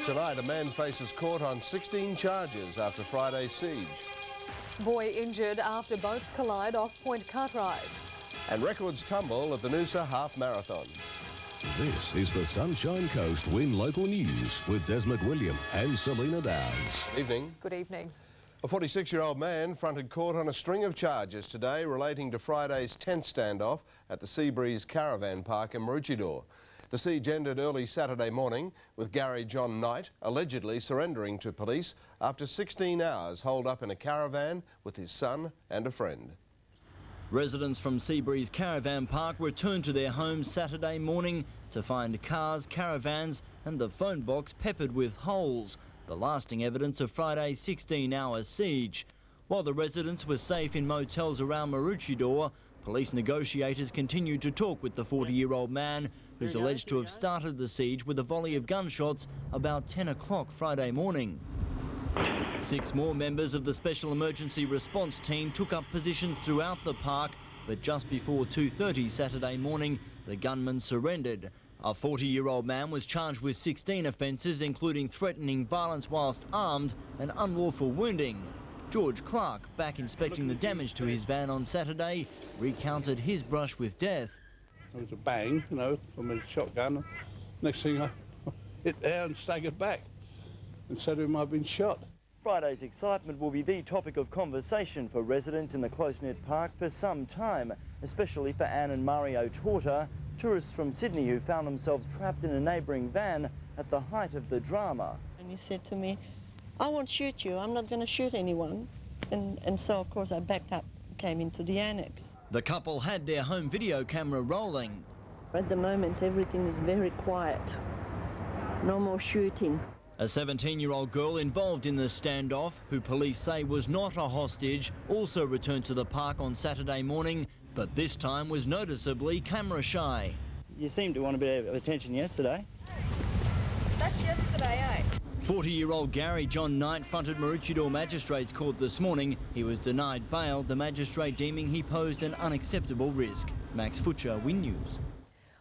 tonight, a man faces court on 16 charges after Friday's siege. Boy injured after boats collide off Point Cartwright. And records tumble at the Noosa Half Marathon. This is the Sunshine Coast Win Local News with Des McWilliam and Selena Downs. Good evening. Good evening. A 46-year-old man fronted court on a string of charges today relating to Friday's tent standoff at the Seabreeze Caravan Park in Maroochydore. The siege ended early Saturday morning with Gary John Knight allegedly surrendering to police after 16 hours holed up in a caravan with his son and a friend. Residents from Seabreeze Caravan Park returned to their homes Saturday morning to find cars, caravans and the phone box peppered with holes, the lasting evidence of Friday's 16-hour siege. While the residents were safe in motels around Maroochydore, police negotiators continued to talk with the 40-year-old man who's alleged to have started the siege with a volley of gunshots about 10 o'clock Friday morning. 6 more members of the Special Emergency Response Team took up positions throughout the park, but just before 2:30 Saturday morning, the gunman surrendered. A 40-year-old man was charged with 16 offences, including threatening violence whilst armed and unlawful wounding. George Clark, back inspecting the damage to his van on Saturday, recounted his brush with death. There was a bang, you know, from a shotgun. Next thing I hit there and staggered back and said he might have been shot. Friday's excitement will be the topic of conversation for residents in the close-knit park for some time, especially for Anne and Mario Torta, tourists from Sydney who found themselves trapped in a neighbouring van at the height of the drama. And he said to me, "I won't shoot you, I'm not going to shoot anyone." And so, of course, I backed up, came into the annex. The couple had their home video camera rolling. At the moment, everything is very quiet. No more shooting. A 17-year-old girl involved in the standoff, who police say was not a hostage, also returned to the park on Saturday morning, but this time was noticeably camera shy. You seemed to want a bit of attention yesterday. That's yesterday, eh? 40-year-old Gary John Knight fronted Maroochydore Magistrates Court this morning. He was denied bail, the magistrate deeming he posed an unacceptable risk. Max Futcher, Win News.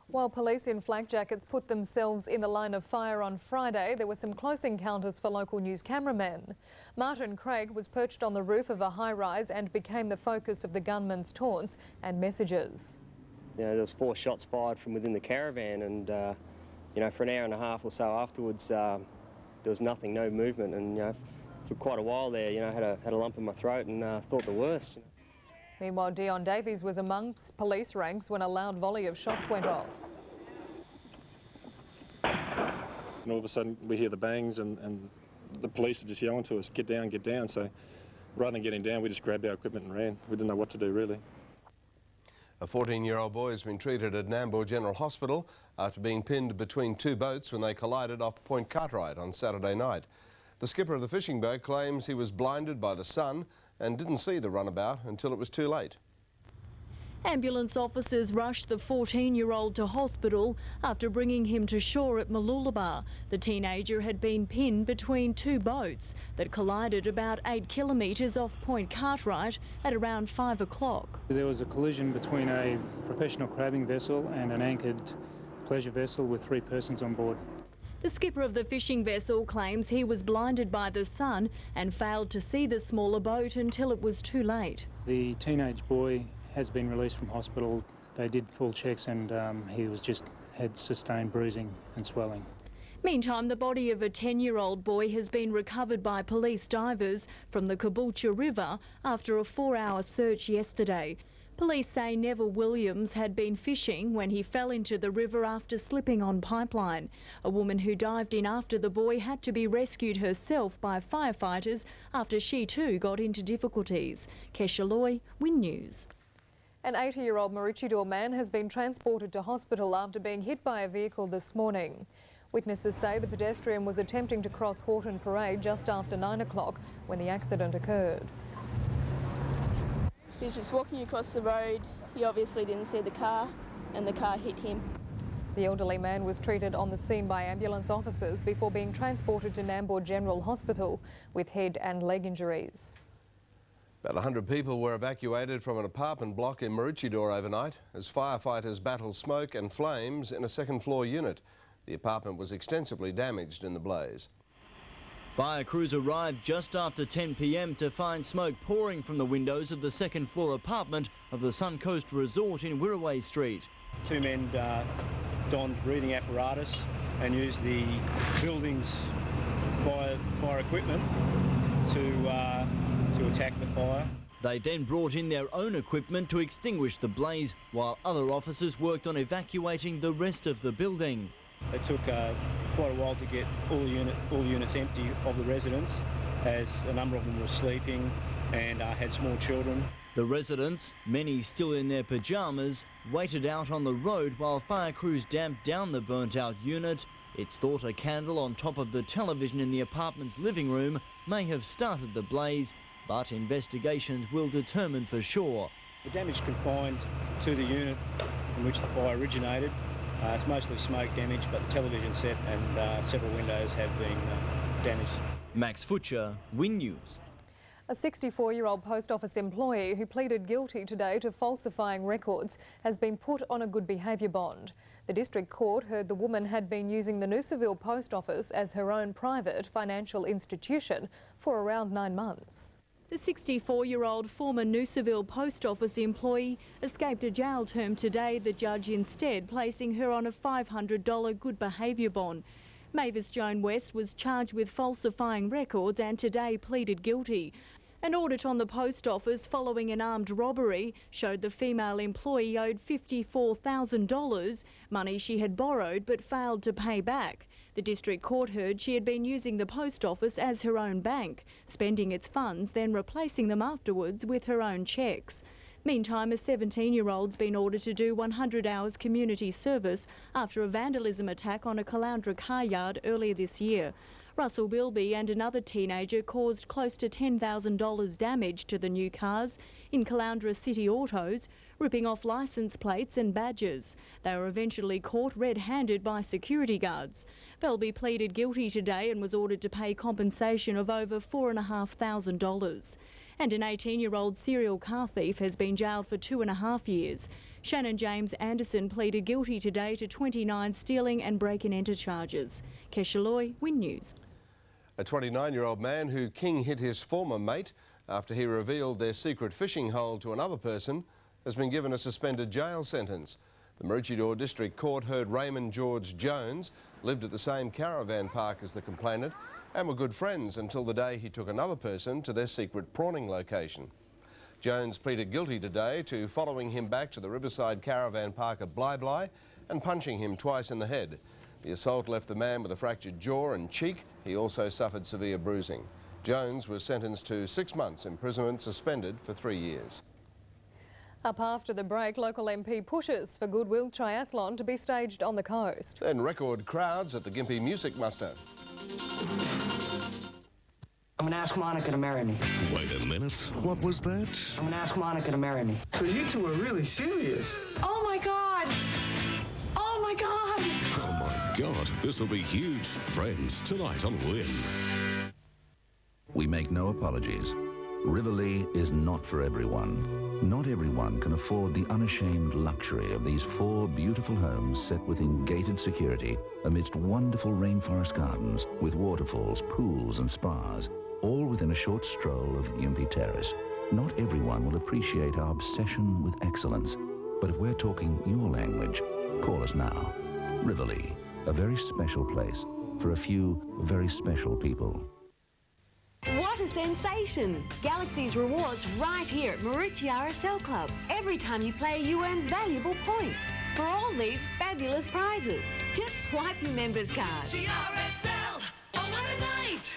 While police in flak jackets put themselves in the line of fire on Friday, there were some close encounters for local news cameramen. Martin Craig was perched on the roof of a high-rise and became the focus of the gunman's taunts and messages. You know, there was 4 shots fired from within the caravan, and you know, for an hour and a half or so afterwards, there was nothing, no movement, and you know, for quite a while there, you know, had a lump in my throat and thought the worst. You know. Meanwhile, Dion Davies was amongst police ranks when a loud volley of shots went off. And all of a sudden we hear the bangs and the police are just yelling to us, get down, get down. So rather than getting down, we just grabbed our equipment and ran. We didn't know what to do, really. A 14-year-old boy has been treated at Nambour General Hospital after being pinned between 2 boats when they collided off Point Cartwright on Saturday night. The skipper of the fishing boat claims he was blinded by the sun and didn't see the runabout until it was too late. Ambulance officers rushed the 14-year-old to hospital after bringing him to shore at Mooloolaba. The teenager had been pinned between 2 boats that collided about 8 kilometres off Point Cartwright at around 5 o'clock. There was a collision between a professional crabbing vessel and an anchored pleasure vessel with 3 persons on board. The skipper of the fishing vessel claims he was blinded by the sun and failed to see the smaller boat until it was too late. The teenage boy has been released from hospital. They did full checks and he had sustained bruising and swelling. Meantime, the body of a 10-year-old boy has been recovered by police divers from the Caboolture River after a 4-hour search yesterday. Police say Neville Williams had been fishing when he fell into the river after slipping on pipeline. A woman who dived in after the boy had to be rescued herself by firefighters after she too got into difficulties. Kesha Loy, Win News. An 80-year-old Maroochydore man has been transported to hospital after being hit by a vehicle this morning. Witnesses say the pedestrian was attempting to cross Moreton Parade just after 9 o'clock when the accident occurred. He was just walking across the road. He obviously didn't see the car and the car hit him. The elderly man was treated on the scene by ambulance officers before being transported to Nambour General Hospital with head and leg injuries. About 100 people were evacuated from an apartment block in Maroochydore overnight as firefighters battled smoke and flames in a second-floor unit. The apartment was extensively damaged in the blaze. Fire crews arrived just after 10 p.m. to find smoke pouring from the windows of the second-floor apartment of the Suncoast Resort in Wirraway Street. Two men donned breathing apparatus and used the building's fire equipment to attack the fire. They then brought in their own equipment to extinguish the blaze, while other officers worked on evacuating the rest of the building. It took quite a while to get all units empty of the residents, as a number of them were sleeping and had small children. The residents, many still in their pyjamas, waited out on the road while fire crews damped down the burnt-out unit. It's thought a candle on top of the television in the apartment's living room may have started the blaze, but investigations will determine for sure. The damage confined to the unit in which the fire originated. It's mostly smoke damage, but the television set and several windows have been damaged. Max Futcher, Win News. A 64-year-old post office employee who pleaded guilty today to falsifying records has been put on a good behaviour bond. The district court heard the woman had been using the Noosaville post office as her own private financial institution for around 9 months. The 64-year-old former Noosaville post office employee escaped a jail term today, the judge instead placing her on a $500 good behaviour bond. Mavis Joan West was charged with falsifying records and today pleaded guilty. An audit on the post office following an armed robbery showed the female employee owed $54,000, money she had borrowed but failed to pay back. The district court heard she had been using the post office as her own bank, spending its funds, then replacing them afterwards with her own cheques. Meantime, a 17-year-old's been ordered to do 100 hours community service after a vandalism attack on a Caloundra car yard earlier this year. Russell Bilby and another teenager caused close to $10,000 damage to the new cars in Caloundra City Autos, ripping off licence plates and badges. They were eventually caught red-handed by security guards. Bilby pleaded guilty today and was ordered to pay compensation of over $4,500. And an 18-year-old serial car thief has been jailed for 2.5 years. Shannon James Anderson pleaded guilty today to 29 stealing and break-and-enter charges. Kesha Loy, Win News. A 29-year-old man who king-hit his former mate after he revealed their secret fishing hole to another person has been given a suspended jail sentence. The Maroochydore District Court heard Raymond George Jones lived at the same caravan park as the complainant and were good friends until the day he took another person to their secret prawning location. Jones pleaded guilty today to following him back to the Riverside Caravan Park at Bly and punching him twice in the head. The assault left the man with a fractured jaw and cheek. He also suffered severe bruising. Jones was sentenced to 6 months imprisonment, suspended for 3 years. Up after the break, local MP pushes for Goodwill Triathlon to be staged on the coast. Then record crowds at the Gympie Music Muster. I'm going to ask Monica to marry me. Wait a minute. What was that? I'm going to ask Monica to marry me. So you two are really serious. Oh, my God. Oh, my God. Oh, my God. This will be huge. Friends, tonight on Win. We make no apologies. Rivoli is not for everyone. Not everyone can afford the unashamed luxury of these 4 beautiful homes set within gated security amidst wonderful rainforest gardens with waterfalls, pools and spas, all within a short stroll of Gympie Terrace. Not everyone will appreciate our obsession with excellence, but if we're talking your language, call us now. Rivoli, a very special place for a few very special people. What a sensation! Galaxy's rewards right here at Marucci RSL Club. Every time you play, you earn valuable points for all these fabulous prizes. Just swipe your members card. RSL! Oh, what a night!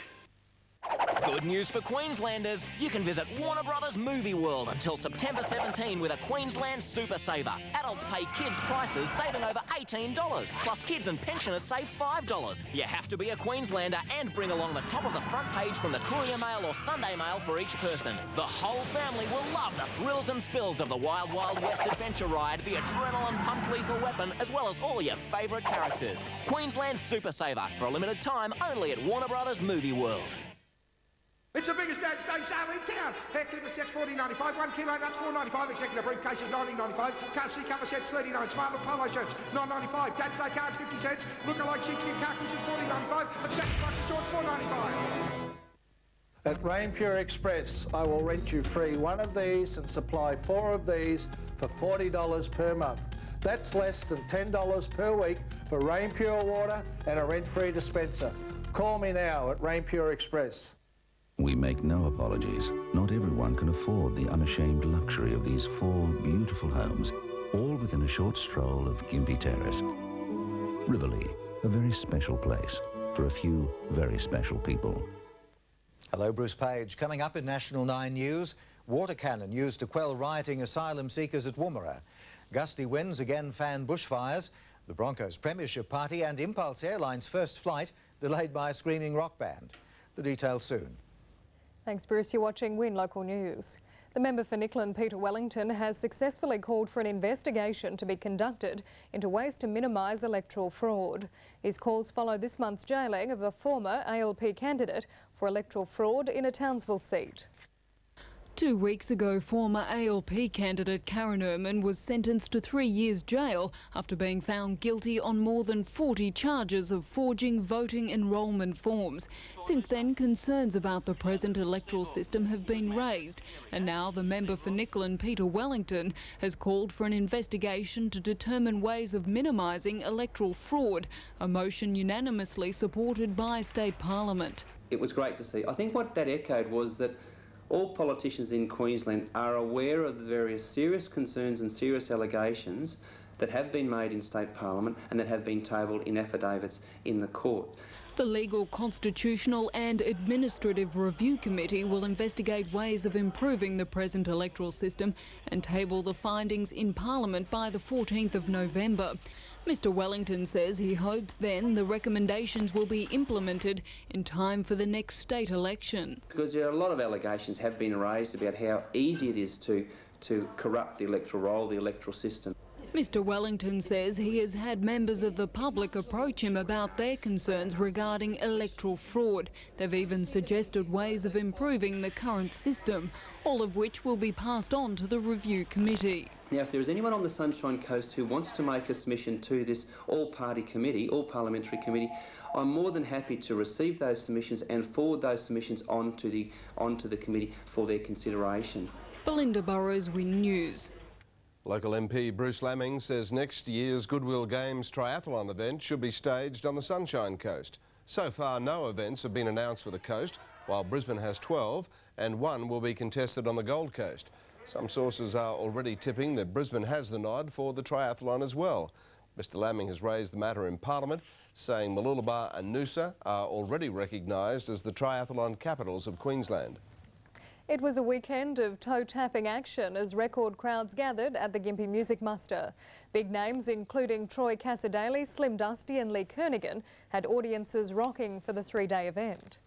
Good news for Queenslanders. You can visit Warner Brothers Movie World until September 17 with a Queensland Super Saver. Adults pay kids' prices, saving over $18. Plus kids and pensioners save $5. You have to be a Queenslander and bring along the top of the front page from the Courier Mail or Sunday Mail for each person. The whole family will love the thrills and spills of the Wild Wild West adventure ride, the adrenaline-pumped Lethal Weapon, as well as all your favourite characters. Queensland Super Saver, for a limited time, only at Warner Brothers Movie World. It's the biggest dance day sale in town. Hair clipper sets $14.95, 1 kilo nuts $4.95, executive briefcases $19.95, car seat cover sets $39, smart look polo shirts $9.95, dad's day cards 50 cents, look-alike sheepskin cartridges $14.95, and sacrifice shorts $4.95. At Rain Pure Express, I will rent you free one of these and supply 4 of these for $40 per month. That's less than $10 per week for Rain Pure water and a rent-free dispenser. Call me now at Rain Pure Express. We make no apologies. Not everyone can afford the unashamed luxury of these 4 beautiful homes, all within a short stroll of Gympie Terrace. Riverlea, a very special place for a few very special people. Hello, Bruce Page. Coming up in National 9 News, water cannon used to quell rioting asylum seekers at Woomera. Gusty winds again fan bushfires. The Broncos Premiership Party and Impulse Airlines' first flight delayed by a screaming rock band. The details soon. Thanks, Bruce. You're watching Win Local News. The member for Nicklin, Peter Wellington, has successfully called for an investigation to be conducted into ways to minimise electoral fraud. His calls follow this month's jailing of a former ALP candidate for electoral fraud in a Townsville seat. 2 weeks ago, former ALP candidate Karen Ehrman was sentenced to 3 years jail after being found guilty on more than 40 charges of forging voting enrolment forms. Since then, concerns about the present electoral system have been raised, and now the member for Nicklin, Peter Wellington, has called for an investigation to determine ways of minimising electoral fraud, a motion unanimously supported by State Parliament. It was great to see. I think what that echoed was that all politicians in Queensland are aware of the various serious concerns and serious allegations that have been made in State Parliament and that have been tabled in affidavits in the court. The Legal, Constitutional and Administrative Review Committee will investigate ways of improving the present electoral system and table the findings in Parliament by the 14th of November. Mr Wellington says he hopes then the recommendations will be implemented in time for the next state election. Because there are a lot of allegations have been raised about how easy it is to corrupt the electoral roll, the electoral system. Mr Wellington says he has had members of the public approach him about their concerns regarding electoral fraud. They've even suggested ways of improving the current system, all of which will be passed on to the review committee. Now, if there is anyone on the Sunshine Coast who wants to make a submission to this all-party committee, all-parliamentary committee, I'm more than happy to receive those submissions and forward those submissions onto the committee for their consideration. Belinda Burrows, Win News. Local MP Bruce Lamming says next year's Goodwill Games triathlon event should be staged on the Sunshine Coast. So far, no events have been announced for the coast, while Brisbane has 12 and 1 will be contested on the Gold Coast. Some sources are already tipping that Brisbane has the nod for the triathlon as well. Mr Lamming has raised the matter in Parliament, saying Mooloolaba and Noosa are already recognised as the triathlon capitals of Queensland. It was a weekend of toe-tapping action as record crowds gathered at the Gympie Music Muster. Big names including Troy Cassar-Daley, Slim Dusty and Lee Kernaghan had audiences rocking for the 3-day event.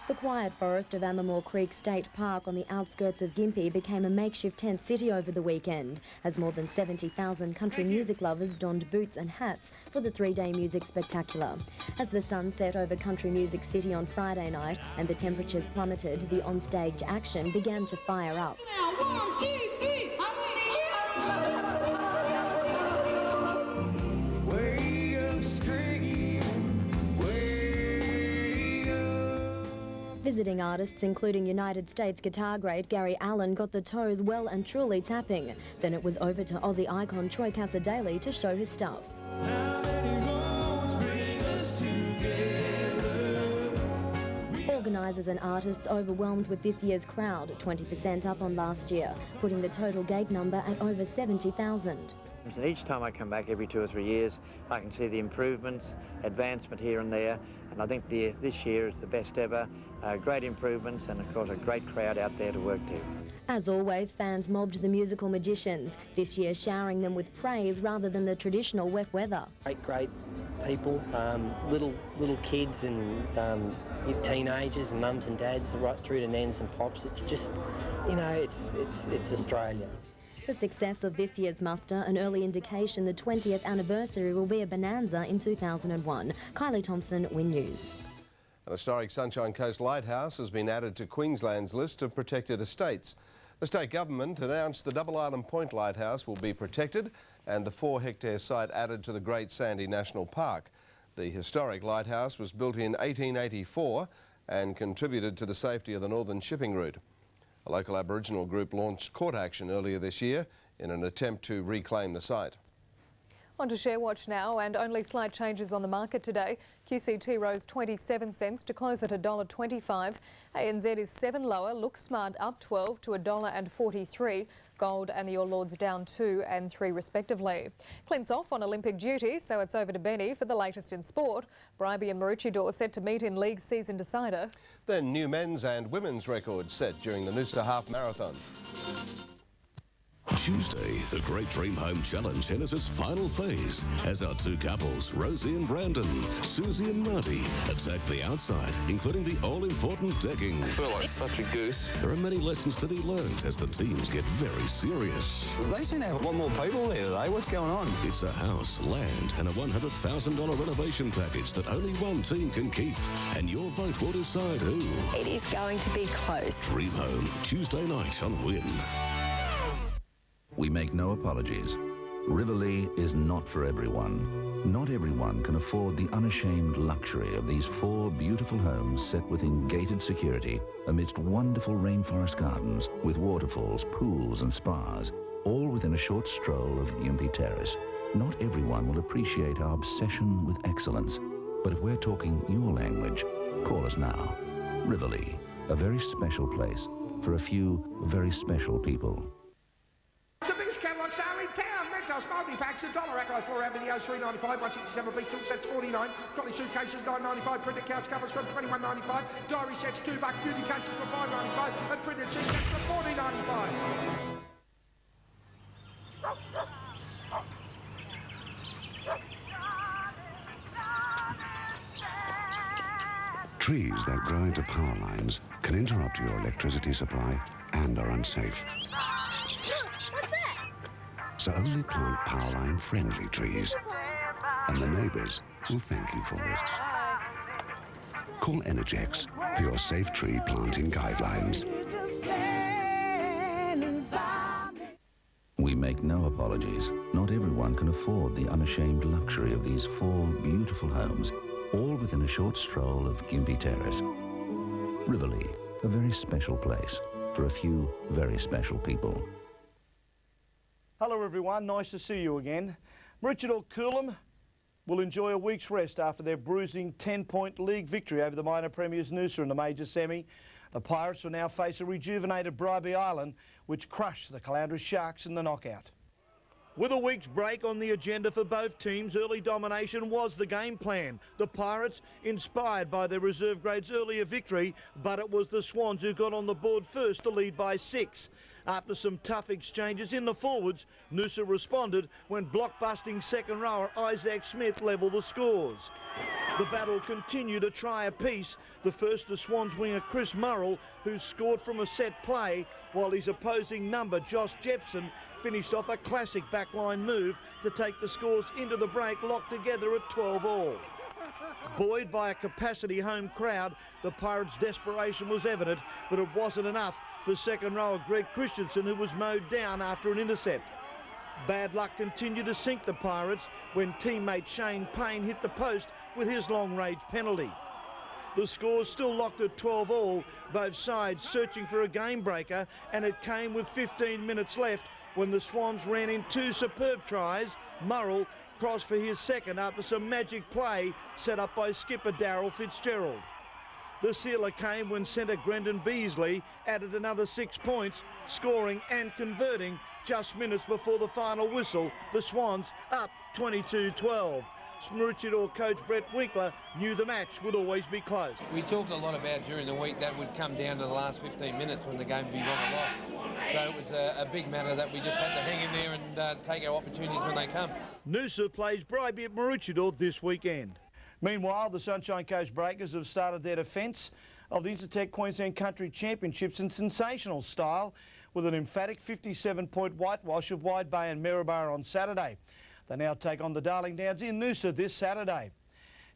The quiet forest of Amamore Creek State Park on the outskirts of Gympie became a makeshift tent city over the weekend, as more than 70,000 country music lovers donned boots and hats for the 3-day music spectacular. As the sun set over Country Music City on Friday night and the temperatures plummeted, the onstage action began to fire up. Now, 1, 2, 3, Visiting artists including United States guitar great Gary Allan got the toes well and truly tapping. Then it was over to Aussie icon Troy Cassar-Daley to show his stuff. Organisers and artists overwhelmed with this year's crowd, 20% up on last year, putting the total gate number at over 70,000. And each time I come back every 2 or 3 years, I can see the improvements, advancement here and there, and I think this year is the best ever. Great improvements and, of course, a great crowd out there to work to. As always, fans mobbed the musical magicians, this year showering them with praise rather than the traditional wet weather. Great people, little kids and teenagers and mums and dads, right through to nans and pops. It's just, you know, it's Australia. The success of this year's muster, an early indication the 20th anniversary will be a bonanza in 2001. Kylie Thompson, Win News. An historic Sunshine Coast lighthouse has been added to Queensland's list of protected estates. The state government announced the Double Island Point Lighthouse will be protected and the 4-hectare site added to the Great Sandy National Park. The historic lighthouse was built in 1884 and contributed to the safety of the northern shipping route. A local Aboriginal group launched court action earlier this year in an attempt to reclaim the site. On to Share Watch now, and only slight changes on the market today. QCT rose 27 cents to close at $1.25. ANZ is 7 lower. Look Smart up 12 to $1.43. Gold and the All Lords down 2 and 3 respectively. Clint's off on Olympic duty, so it's over to Benny for the latest in sport. Bribie and Maroochydore set to meet in league season decider. Then new men's and women's records set during the Noosa Half Marathon. Tuesday, the Great Dream Home Challenge enters its final phase as our two couples, Rosie and Brandon, Susie and Marty, attack the outside, including the all-important decking. I feel like such a goose. There are many lessons to be learned as the teams get very serious. They seem to have a lot more people there today. What's going on? It's a house, land and a $100,000 renovation package that only one team can keep. And your vote will decide who. It is going to be close. Dream Home, Tuesday night on Win. We make no apologies. Rivoli is not for everyone. Not everyone can afford the unashamed luxury of these 4 beautiful homes set within gated security amidst wonderful rainforest gardens with waterfalls, pools and spas, all within a short stroll of Gympie Terrace. Not everyone will appreciate our obsession with excellence, but if we're talking your language, call us now. Rivoli, a very special place for a few very special people. It's the biggest catalogue sale in town. Mentos multi-packs, $1. Echo 4 videos, $3.95. 167 beat 2 sets, $49. Trolley suitcases, $9.95. Printed couch covers from $21.95. Diary sets, $2. Beauty cases for $5.95. And printed sheet sets for $14.95. Trees that grow into power lines can interrupt your electricity supply and are unsafe. So only plant power line friendly trees, and the neighbours will thank you for it. Call Energex for your safe tree planting guidelines. We make no apologies. Not everyone can afford the unashamed luxury of these 4 beautiful homes, all within a short stroll of Gympie Terrace. Rivoli, a very special place for a few very special people. Hello everyone, nice to see you again. Maroochydore Coolum will enjoy a week's rest after their bruising 10-point league victory over the minor premiers Noosa in the major semi. The Pirates will now face a rejuvenated Bribie Island, which crushed the Caloundra Sharks in the knockout. With a week's break on the agenda for both teams, early domination was the game plan. The Pirates, inspired by their reserve grade's earlier victory, but it was the Swans who got on the board first to lead by 6. After some tough exchanges in the forwards, Noosa responded when block-busting second rower Isaac Smith levelled the scores. The battle continued a try apiece. The first, the Swans winger Chris Murrell, who scored from a set play, while his opposing number Josh Jepson finished off a classic backline move to take the scores into the break, locked together at 12-all. Buoyed by a capacity home crowd, the Pirates' desperation was evident, but it wasn't enough for second rower Greg Christensen, who was mowed down after an intercept. Bad luck continued to sink the Pirates when teammate Shane Payne hit the post with his long-range penalty. The score's still locked at 12-all, both sides searching for a game-breaker, and it came with 15 minutes left when the Swans ran in 2 superb tries. Murrell crossed for his second after some magic play set up by skipper Darryl Fitzgerald. The sealer came when centre Brendan Beasley added another 6 points, scoring and converting just minutes before the final whistle. The Swans up 22-12. Maroochydore coach Brett Winkler knew the match would always be close. We talked a lot about during the week that would come down to the last 15 minutes when the game would be won or lost. So it was a big matter that we just had to hang in there and take our opportunities when they come. Noosa plays Bribie at Maroochydore this weekend. Meanwhile, the Sunshine Coast Breakers have started their defence of the Intertech Queensland Country Championships in sensational style with an emphatic 57-point whitewash of Wide Bay and Maryborough on Saturday. They now take on the Darling Downs in Noosa this Saturday.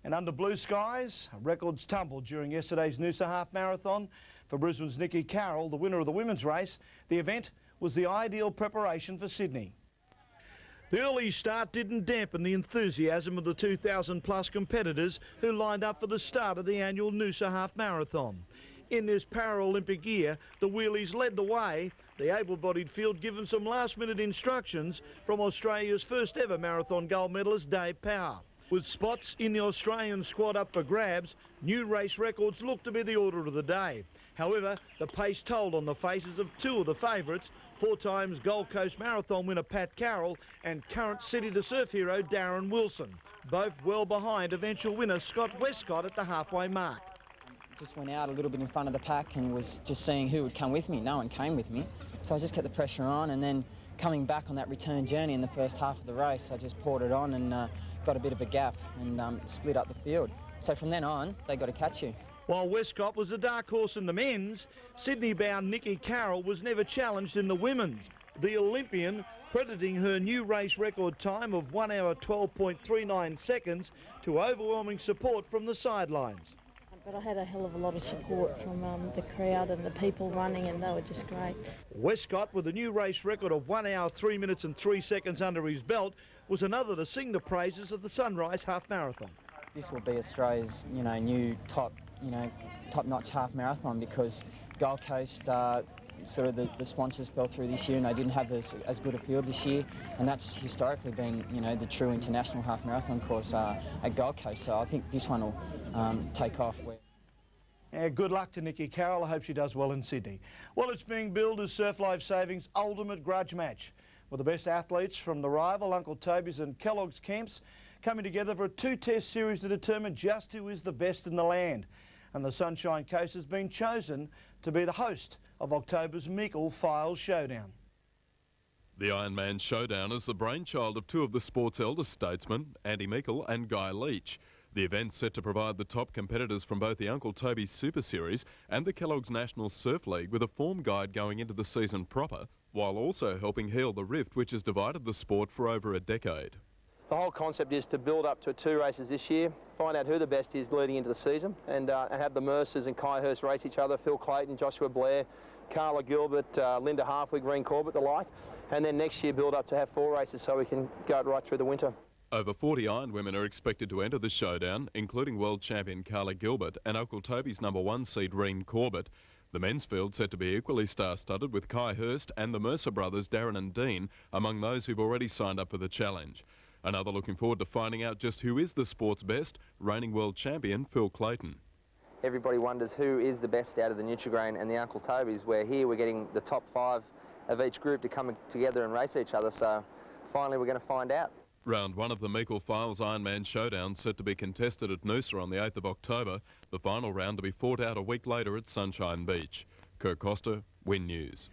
And under blue skies, records tumbled during yesterday's Noosa Half Marathon. For Brisbane's Nikki Carroll, the winner of the women's race, the event was the ideal preparation for Sydney. The early start didn't dampen the enthusiasm of the 2,000-plus competitors who lined up for the start of the annual Noosa Half Marathon. In this Paralympic year, the wheelies led the way, the able-bodied field given some last-minute instructions from Australia's first ever marathon gold medalist Dave Power. With spots in the Australian squad up for grabs, new race records look to be the order of the day. However, the pace told on the faces of two of the favourites, 4 times Gold Coast Marathon winner Pat Carroll and current City to Surf hero Darren Wilson, both well behind eventual winner Scott Westcott at the halfway mark. Just went out a little bit in front of the pack and was just seeing who would come with me. No one came with me, so I just kept the pressure on, and then coming back on that return journey in the first half of the race, I just poured it on and got a bit of a gap and split up the field. So from then on, they got to catch you. While Westcott was the dark horse in the men's, Sydney-bound Nikki Carroll was never challenged in the women's. The Olympian crediting her new race record time of 1 hour 12.39 seconds to overwhelming support from the sidelines. But I had a hell of a lot of support from the crowd and the people running, and they were just great. Westcott, with a new race record of 1 hour 3 minutes and 3 seconds under his belt, was another to sing the praises of the Sunrise Half Marathon. This will be Australia's, new top-notch half marathon, because Gold Coast, sort of the sponsors fell through this year and they didn't have as good a field this year, and that's historically been, the true international half marathon course at Gold Coast. So I think this one will take off. Good luck to Nikki Carroll. I hope she does well in Sydney. Well, it's being billed as Surf Life Saving's ultimate grudge match, with the best athletes from the rival Uncle Toby's and Kellogg's camps coming together for a 2-test series to determine just who is the best in the land. And the Sunshine Coast has been chosen to be the host of October's Meikle Files Showdown. The Iron Man Showdown is the brainchild of 2 of the sport's eldest statesmen, Andy Meikle and Guy Leach. The event's set to provide the top competitors from both the Uncle Toby's Super Series and the Kellogg's National Surf League with a form guide going into the season proper, while also helping heal the rift which has divided the sport for over a decade. The whole concept is to build up to 2 races this year, find out who the best is leading into the season, and have the Mercers and Kai Hurst race each other, Phil Clayton, Joshua Blair, Carla Gilbert, Linda Hartwig, Reen Corbett, the like, and then next year build up to have 4 races so we can go right through the winter. Over 40 Iron women are expected to enter the showdown, including world champion Carla Gilbert and Uncle Toby's #1 seed Reen Corbett. The men's field set to be equally star-studded, with Kai Hurst and the Mercer brothers Darren and Dean among those who've already signed up for the challenge. Another looking forward to finding out just who is the sport's best, reigning world champion Phil Clayton. Everybody wonders who is the best out of the Nutrigrain and the Uncle Toby's, where here we're getting the top 5 of each group to come together and race each other, so finally we're going to find out. Round 1 of the Meikle Files Iron Man Showdown set to be contested at Noosa on the 8th of October, the final round to be fought out a week later at Sunshine Beach. Kirk Costa, Win News.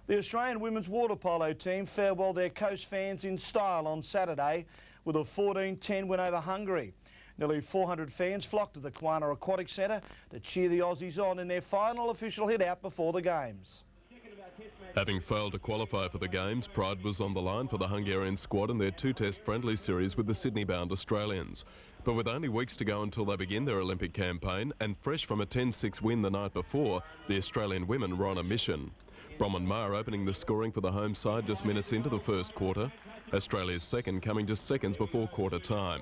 The Australian women's water polo team farewelled their coast fans in style on Saturday with a 14-10 win over Hungary. Nearly 400 fans flocked to the Kwana Aquatic Centre to cheer the Aussies on in their final official hit-out before the Games. Having failed to qualify for the Games, pride was on the line for the Hungarian squad in their 2-test friendly series with the Sydney-bound Australians. But with only weeks to go until they begin their Olympic campaign, and fresh from a 10-6 win the night before, the Australian women were on a mission. Bronwyn Maher opening the scoring for the home side just minutes into the first quarter. Australia's second coming just seconds before quarter time.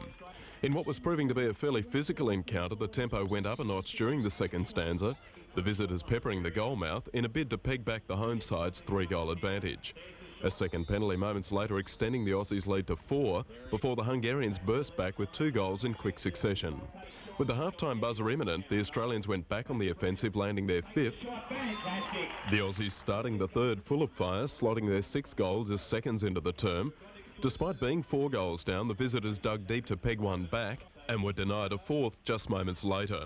In what was proving to be a fairly physical encounter, the tempo went up a notch during the second stanza, the visitors peppering the goalmouth in a bid to peg back the home side's 3-goal advantage. A second penalty moments later extending the Aussies' lead to 4 before the Hungarians burst back with 2 goals in quick succession. With the half-time buzzer imminent, the Australians went back on the offensive, landing their 5th. The Aussies starting the third full of fire, slotting their 6th goal just seconds into the term. Despite being 4 goals down, the visitors dug deep to peg one back and were denied a 4th just moments later.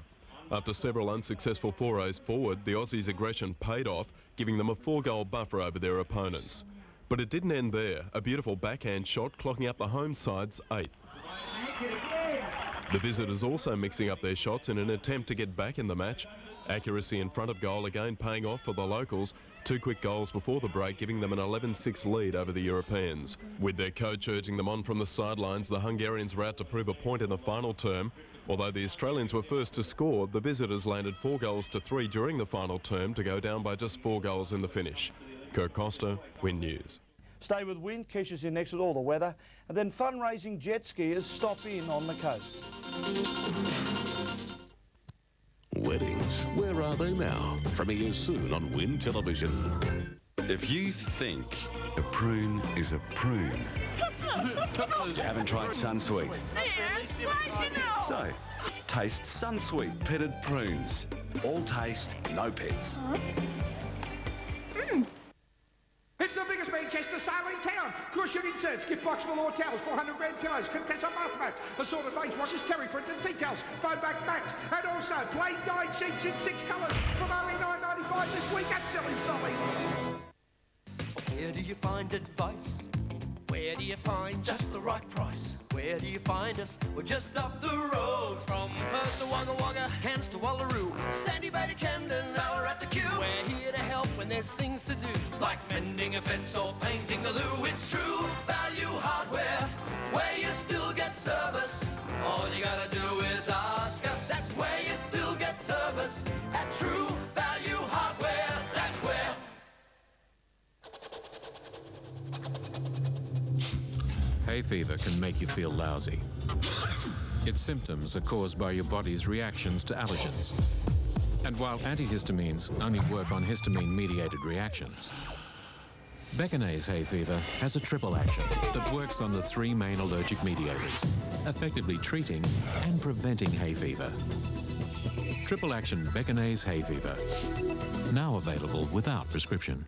After several unsuccessful forays forward, the Aussies' aggression paid off, giving them a 4-goal buffer over their opponents. But it didn't end there. A beautiful backhand shot clocking up the home side's 8th. The visitors also mixing up their shots in an attempt to get back in the match. Accuracy in front of goal again paying off for the locals. 2 quick goals before the break, giving them an 11-6 lead over the Europeans. With their coach urging them on from the sidelines, the Hungarians were out to prove a point in the final term. Although the Australians were first to score, the visitors landed 4 goals to 3 during the final term to go down by just 4 goals in the finish. Kirk Costa, Win News. Stay with Win. Kesha's in next with all the weather. And then fundraising jet skiers stop in on the coast. Weddings, where are they now? Premieres soon on Win Television. If you think a prune is a prune, you haven't tried Sunsweet. So, taste Sunsweet pitted prunes. All taste, no pets. It's the biggest Manchester sale in town. Cushion inserts, gift box for Lord Towels, 400 grand pillows, Contessa bath mats, assorted face washes, terry print and tea towels, foam back mats, and also plain dyed sheets in 6 colours from only $9.95 this week at Silly Solly. Where do you find advice? Where do you find just the right price? Where do you find us? We're just up the road from Perth to Wagga Wagga, Cairns to Wallaroo, Sandy Bay to Camden, now we're at the queue. We're here to help when there's things to do, like mending a fence or painting the loo. It's True Value Hardware, where you still get service. All you gotta do is ask us. That's where you still get service. At True Value Hardware, that's where. Hay fever can make you feel lousy. Its symptoms are caused by your body's reactions to allergens. And while antihistamines only work on histamine-mediated reactions, Beckinase hay fever has a triple action that works on the 3 main allergic mediators, effectively treating and preventing hay fever. Triple action Beckinase hay fever, now available without prescription.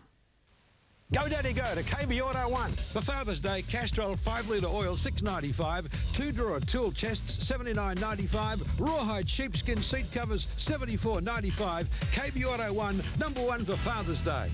Go Daddy Go to KB Auto 1. For Father's Day, Castrol 5 litre oil $6.95, 2-drawer tool chests $79.95, rawhide sheepskin seat covers $74.95. KB Auto 1, #1 for Father's Day.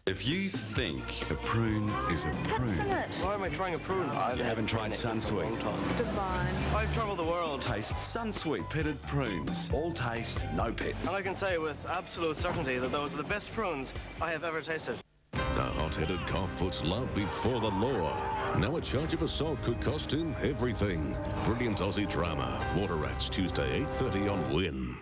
If you think a prune is a prune, Why am I trying a prune? you haven't tried Sunsweet. Divine. I've travelled the world. Taste Sunsweet pitted prunes. All taste, no pets. And I can say with absolute certainty that those are the best prunes I have ever tasted. The hot-headed copfoot's love before the law. Now a charge of assault could cost him everything. Brilliant Aussie drama. Water Rats, Tuesday, 8:30 on Win.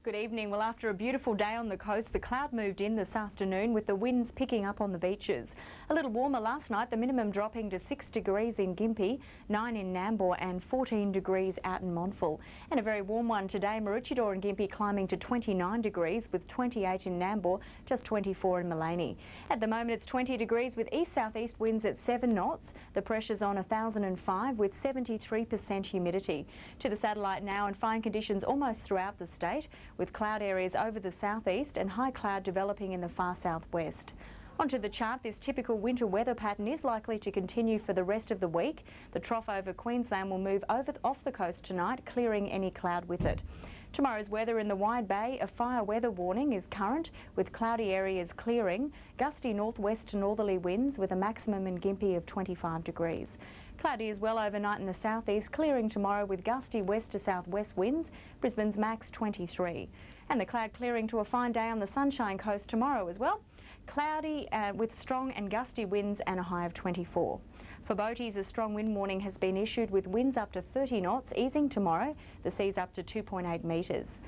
Good evening. Well, after a beautiful day on the coast, the cloud moved in this afternoon with the winds picking up on the beaches. A little warmer last night, the minimum dropping to 6 degrees in Gympie, 9 in Nambour and 14 degrees out in Montville. And a very warm one today, Maroochydore and Gympie climbing to 29 degrees with 28 in Nambour, just 24 in Mullaney. At the moment it's 20 degrees with east-southeast winds at 7 knots. The pressure's on 1005 with 73% humidity. To the satellite now, and fine conditions almost throughout the state, with cloud areas over the southeast and high cloud developing in the far southwest. Onto the chart, this typical winter weather pattern is likely to continue for the rest of the week. The trough over Queensland will move off the coast tonight, clearing any cloud with it. Tomorrow's weather in the Wide Bay, a fire weather warning is current, with cloudy areas clearing, gusty northwest to northerly winds with a maximum in Gympie of 25 degrees. Cloudy as well overnight in the southeast, clearing tomorrow with gusty west to southwest winds, Brisbane's max 23. And the cloud clearing to a fine day on the Sunshine Coast tomorrow as well. Cloudy with strong and gusty winds and a high of 24. For boaties, a strong wind warning has been issued with winds up to 30 knots, easing tomorrow. The sea's up to 2.8 metres.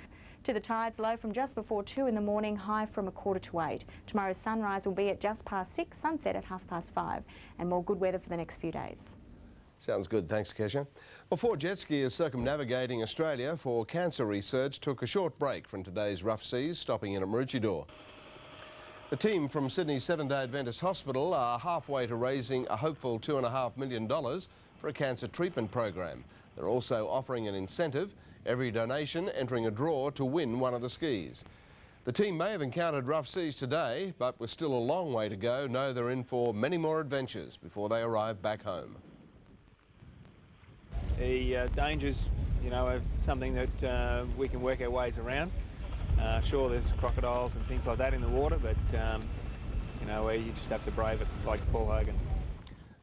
To the tides, low from just before 2 in the morning, high from 7:45. Tomorrow's sunrise will be at just past 6, sunset at 5:30. And more good weather for the next few days. Sounds good, thanks Kesha. Well, 4 jet skiers circumnavigating Australia for cancer research took a short break from today's rough seas, stopping in at Maroochydore. The team from Sydney's Seventh-day Adventist Hospital are halfway to raising a hopeful $2.5 million for a cancer treatment program. They're also offering an incentive, every donation entering a draw to win one of the skis. The team may have encountered rough seas today, but with still a long way to go, know they're in for many more adventures before they arrive back home. The dangers, are something that we can work our ways around. Sure, there's crocodiles and things like that in the water, but, you just have to brave it, like Paul Hogan.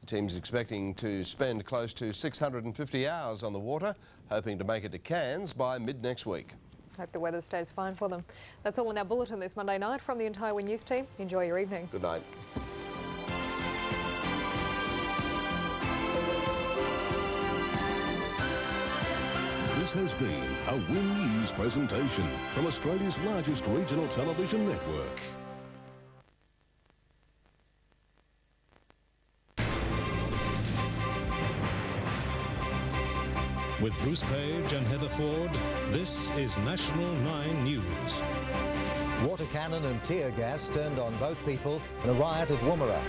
The team's expecting to spend close to 650 hours on the water, hoping to make it to Cairns by mid-next week. Hope the weather stays fine for them. That's all in our bulletin this Monday night from the entire Win News team. Enjoy your evening. Good night. This has been a Win News presentation from Australia's largest regional television network. With Bruce Page and Heather Ford, this is National 9 News. Water cannon and tear gas turned on both people in a riot at Woomera.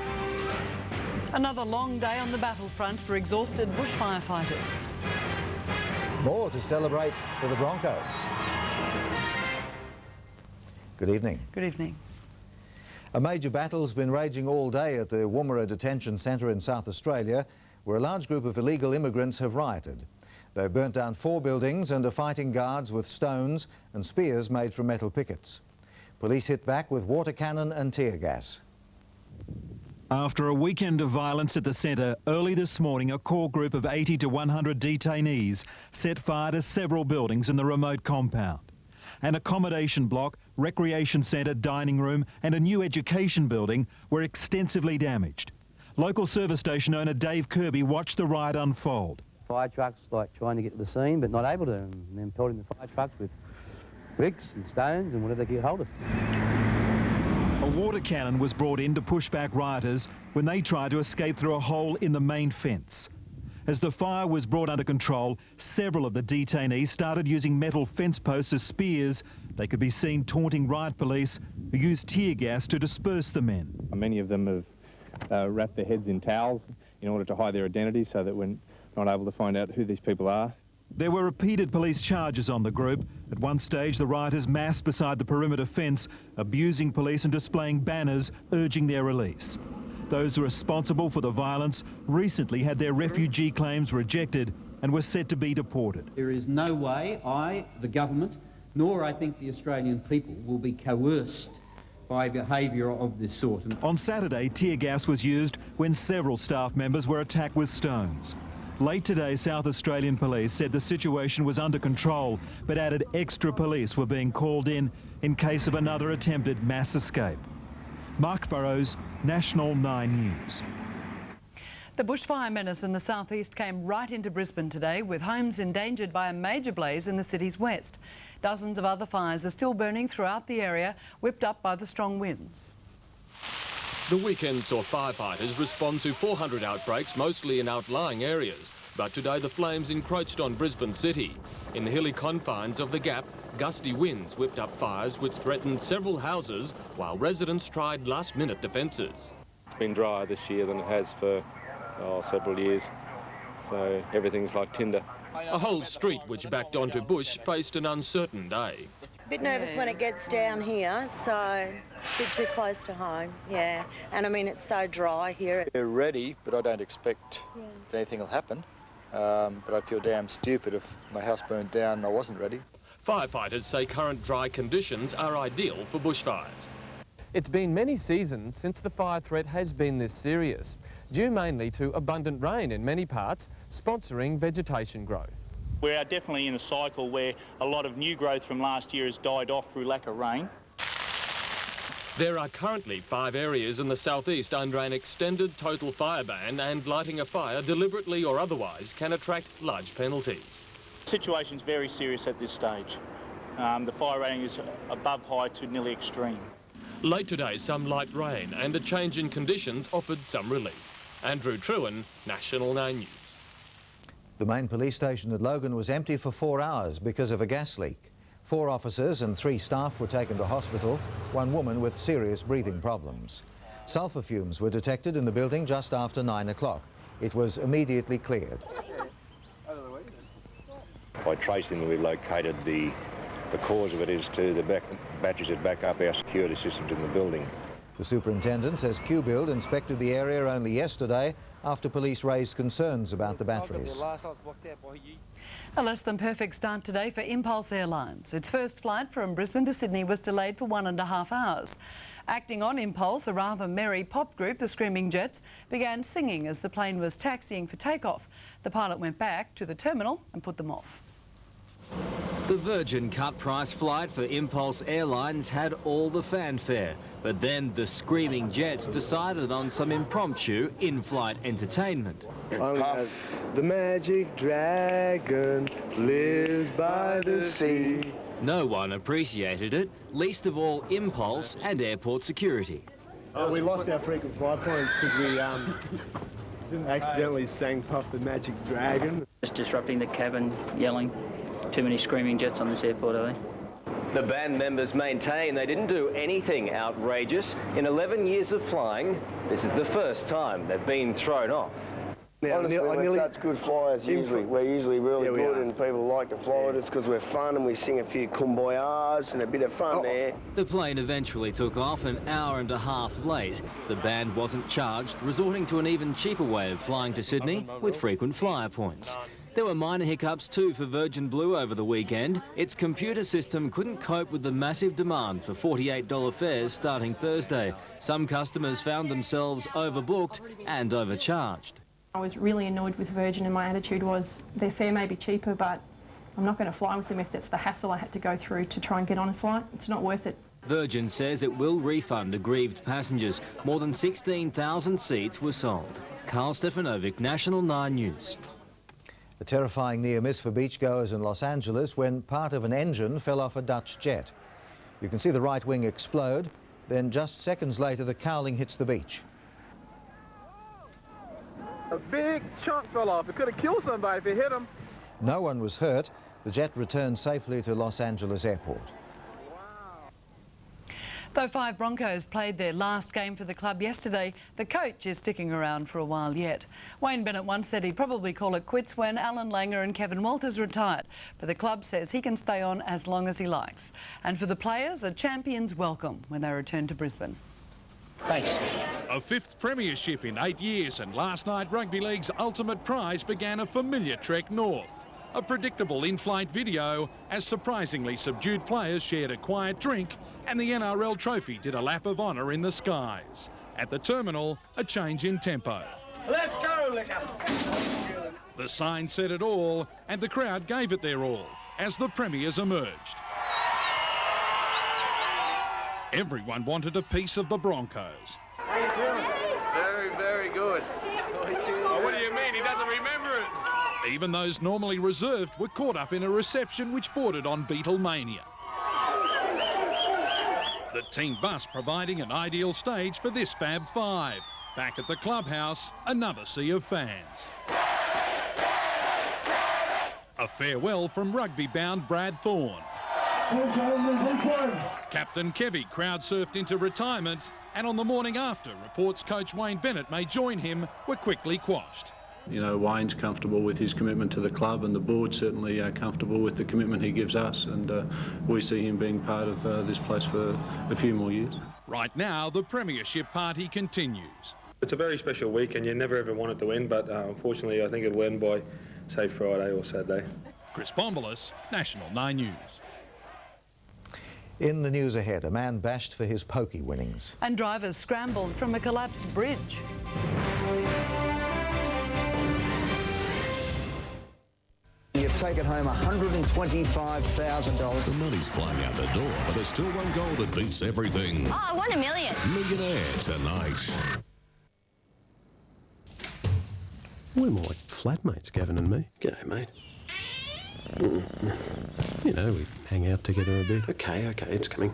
Another long day on the battlefront for exhausted bushfire fighters. More to celebrate for the Broncos. Good evening. Good evening. A major battle's been raging all day at the Woomera Detention Centre in South Australia, where a large group of illegal immigrants have rioted. They've burnt down 4 buildings and are fighting guards with stones and spears made from metal pickets. Police hit back with water cannon and tear gas. After a weekend of violence at the centre, early this morning a core group of 80 to 100 detainees set fire to several buildings in the remote compound. An accommodation block, recreation centre, dining room and a new education building were extensively damaged. Local service station owner Dave Kirby watched the riot unfold. Fire trucks trying to get to the scene but not able to, and then pelting the fire trucks with bricks and stones and whatever they could hold of. A water cannon was brought in to push back rioters when they tried to escape through a hole in the main fence. As the fire was brought under control, several of the detainees started using metal fence posts as spears. They could be seen taunting riot police, who used tear gas to disperse the men. Many of them have wrapped their heads in towels in order to hide their identities so that we're not able to find out who these people are. There were repeated police charges on the group. At one stage, the rioters massed beside the perimeter fence, abusing police and displaying banners urging their release. Those responsible for the violence recently had their refugee claims rejected and were set to be deported. There is no way I, the government, nor I think the Australian people will be coerced by behaviour of this sort. On Saturday, tear gas was used when several staff members were attacked with stones. Late today, South Australian police said the situation was under control, but added extra police were being called in case of another attempted mass escape. Mark Burrows, National 9 News. The bushfire menace in the southeast came right into Brisbane today, with homes endangered by a major blaze in the city's west. Dozens of other fires are still burning throughout the area, whipped up by the strong winds. The weekend saw firefighters respond to 400 outbreaks, mostly in outlying areas. But today the flames encroached on Brisbane City. In the hilly confines of the Gap, gusty winds whipped up fires which threatened several houses, while residents tried last-minute defences. It's been drier this year than it has for several years, so everything's like tinder. A whole street which backed onto bush faced an uncertain day. A bit nervous when it gets down here, so a bit too close to home, yeah. And I mean, it's so dry here. We're ready, but I don't expect that anything will happen. But I'd feel damn stupid if my house burned down and I wasn't ready. Firefighters say current dry conditions are ideal for bushfires. It's been many seasons since the fire threat has been this serious, due mainly to abundant rain in many parts, sponsoring vegetation growth. We are definitely in a cycle where a lot of new growth from last year has died off through lack of rain. There are currently 5 areas in the southeast under an extended total fire ban, and lighting a fire deliberately or otherwise can attract large penalties. The situation's very serious at this stage. The fire rating is above high to nearly extreme. Late today, some light rain and a change in conditions offered some relief. Andrew Trewin, National 9 News. The main police station at Logan was empty for 4 hours because of a gas leak. 4 officers and 3 staff were taken to hospital, 1 woman with serious breathing problems. Sulphur fumes were detected in the building just after 9 o'clock. It was immediately cleared. By tracing, we located the cause of it is to the batteries that back up our security systems in the building. The superintendent says QBuild inspected the area only yesterday after police raised concerns about the batteries. A less than perfect start today for Impulse Airlines. Its first flight from Brisbane to Sydney was delayed for 1.5 hours. Acting on impulse, a rather merry pop group, the Screaming Jets, began singing as the plane was taxiing for takeoff. The pilot went back to the terminal and put them off. The Virgin cut-price flight for Impulse Airlines had all the fanfare, but then the Screaming Jets decided on some impromptu in-flight entertainment. The magic dragon lives by the sea. No one appreciated it, least of all Impulse and airport security. We lost our frequent flyer points because we accidentally sang Puff the Magic Dragon. Just disrupting the cabin, yelling. Too many screaming jets on this airport, I think. The band members maintain they didn't do anything outrageous. In 11 years of flying, this is the first time they've been thrown off. Honestly, we're such good flyers usually. We're usually really good and people like to fly with us because we're fun and we sing a few kumbayas and a bit of fun there. The plane eventually took off an hour and a half late. The band wasn't charged, resorting to an even cheaper way of flying to Sydney with frequent flyer points. There were minor hiccups too for Virgin Blue over the weekend. Its computer system couldn't cope with the massive demand for $48 fares starting Thursday. Some customers found themselves overbooked and overcharged. I was really annoyed with Virgin, and my attitude was their fare may be cheaper, but I'm not going to fly with them if that's the hassle I had to go through to try and get on a flight. It's not worth it. Virgin says it will refund aggrieved passengers. More than 16,000 seats were sold. Carl Stefanovic, National 9 News. A terrifying near miss for beachgoers in Los Angeles when part of an engine fell off a Dutch jet. You can see the right wing explode, then just seconds later the cowling hits the beach. A big chunk fell off. It could have killed somebody if it hit him. No one was hurt. The jet returned safely to Los Angeles Airport. Though 5 Broncos played their last game for the club yesterday, the coach is sticking around for a while yet. Wayne Bennett once said he'd probably call it quits when Alan Langer and Kevin Walters retired, but the club says he can stay on as long as he likes. And for the players, a champion's welcome when they return to Brisbane. Thanks. A 5th premiership in 8 years, and last night Rugby League's ultimate prize began a familiar trek north. A predictable in-flight video as surprisingly subdued players shared a quiet drink and the NRL trophy did a lap of honour in the skies. At the terminal, a change in tempo. Let's go, Licker! The sign said it all and the crowd gave it their all as the premiers emerged. Everyone wanted a piece of the Broncos. How you feeling? Very good. Oh, what do you mean? He doesn't remember it. Even those normally reserved were caught up in a reception which bordered on Beatlemania. The team bus providing an ideal stage for this Fab Five. Back at the clubhouse, another sea of fans. A farewell from rugby-bound Brad Thorne. Captain Kevy crowd surfed into retirement, and on the morning after, reports coach Wayne Bennett may join him were quickly quashed. You know, Wayne's comfortable with his commitment to the club, and the board certainly are comfortable with the commitment he gives us, and we see him being part of this place for a few more years. Right now, the premiership party continues. It's a very special week, and you never ever want it to end, but unfortunately I think it'll end by, say, Friday or Saturday. Chris Bombolas, National 9 News. In the news ahead, a man bashed for his pokey winnings. And drivers scrambled from a collapsed bridge. You've taken home $125,000. The money's flying out the door, but there's still one goal that beats everything. Oh, I won $1 million. Millionaire tonight. We're more like flatmates, Gavin and me. G'day, mate. You know, we hang out together a bit. Okay, it's coming.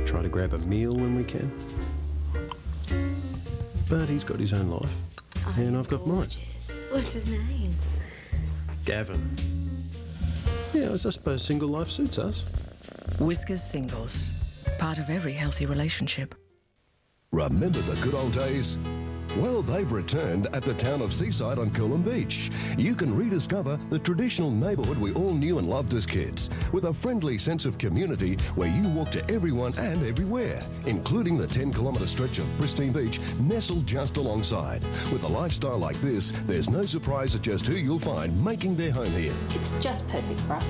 Try to grab a meal when we can. But he's got his own life, and I've got mine. What's his name? Gavin. Yeah, I suppose single life suits us. Whiskers Singles. Part of every healthy relationship. Remember the good old days? Well, they've returned at the town of Seaside on Coolum Beach. You can rediscover the traditional neighbourhood we all knew and loved as kids, with a friendly sense of community where you walk to everyone and everywhere, including the 10-kilometre stretch of pristine beach nestled just alongside. With a lifestyle like this, there's no surprise at just who you'll find making their home here. It's just perfect for us.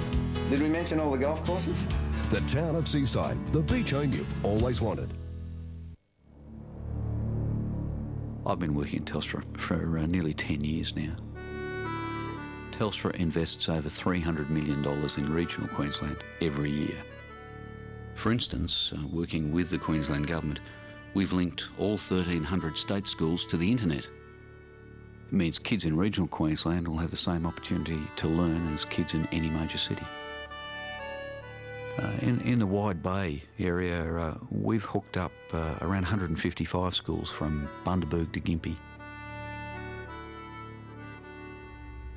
Did we mention all the golf courses? The town of Seaside, the beach home you've always wanted. I've been working in Telstra for nearly 10 years now. Telstra invests over $300 million in regional Queensland every year. For instance, working with the Queensland Government, we've linked all 1,300 state schools to the internet. It means kids in regional Queensland will have the same opportunity to learn as kids in any major city. In the Wide Bay area, we've hooked up around 155 schools from Bundaberg to Gympie.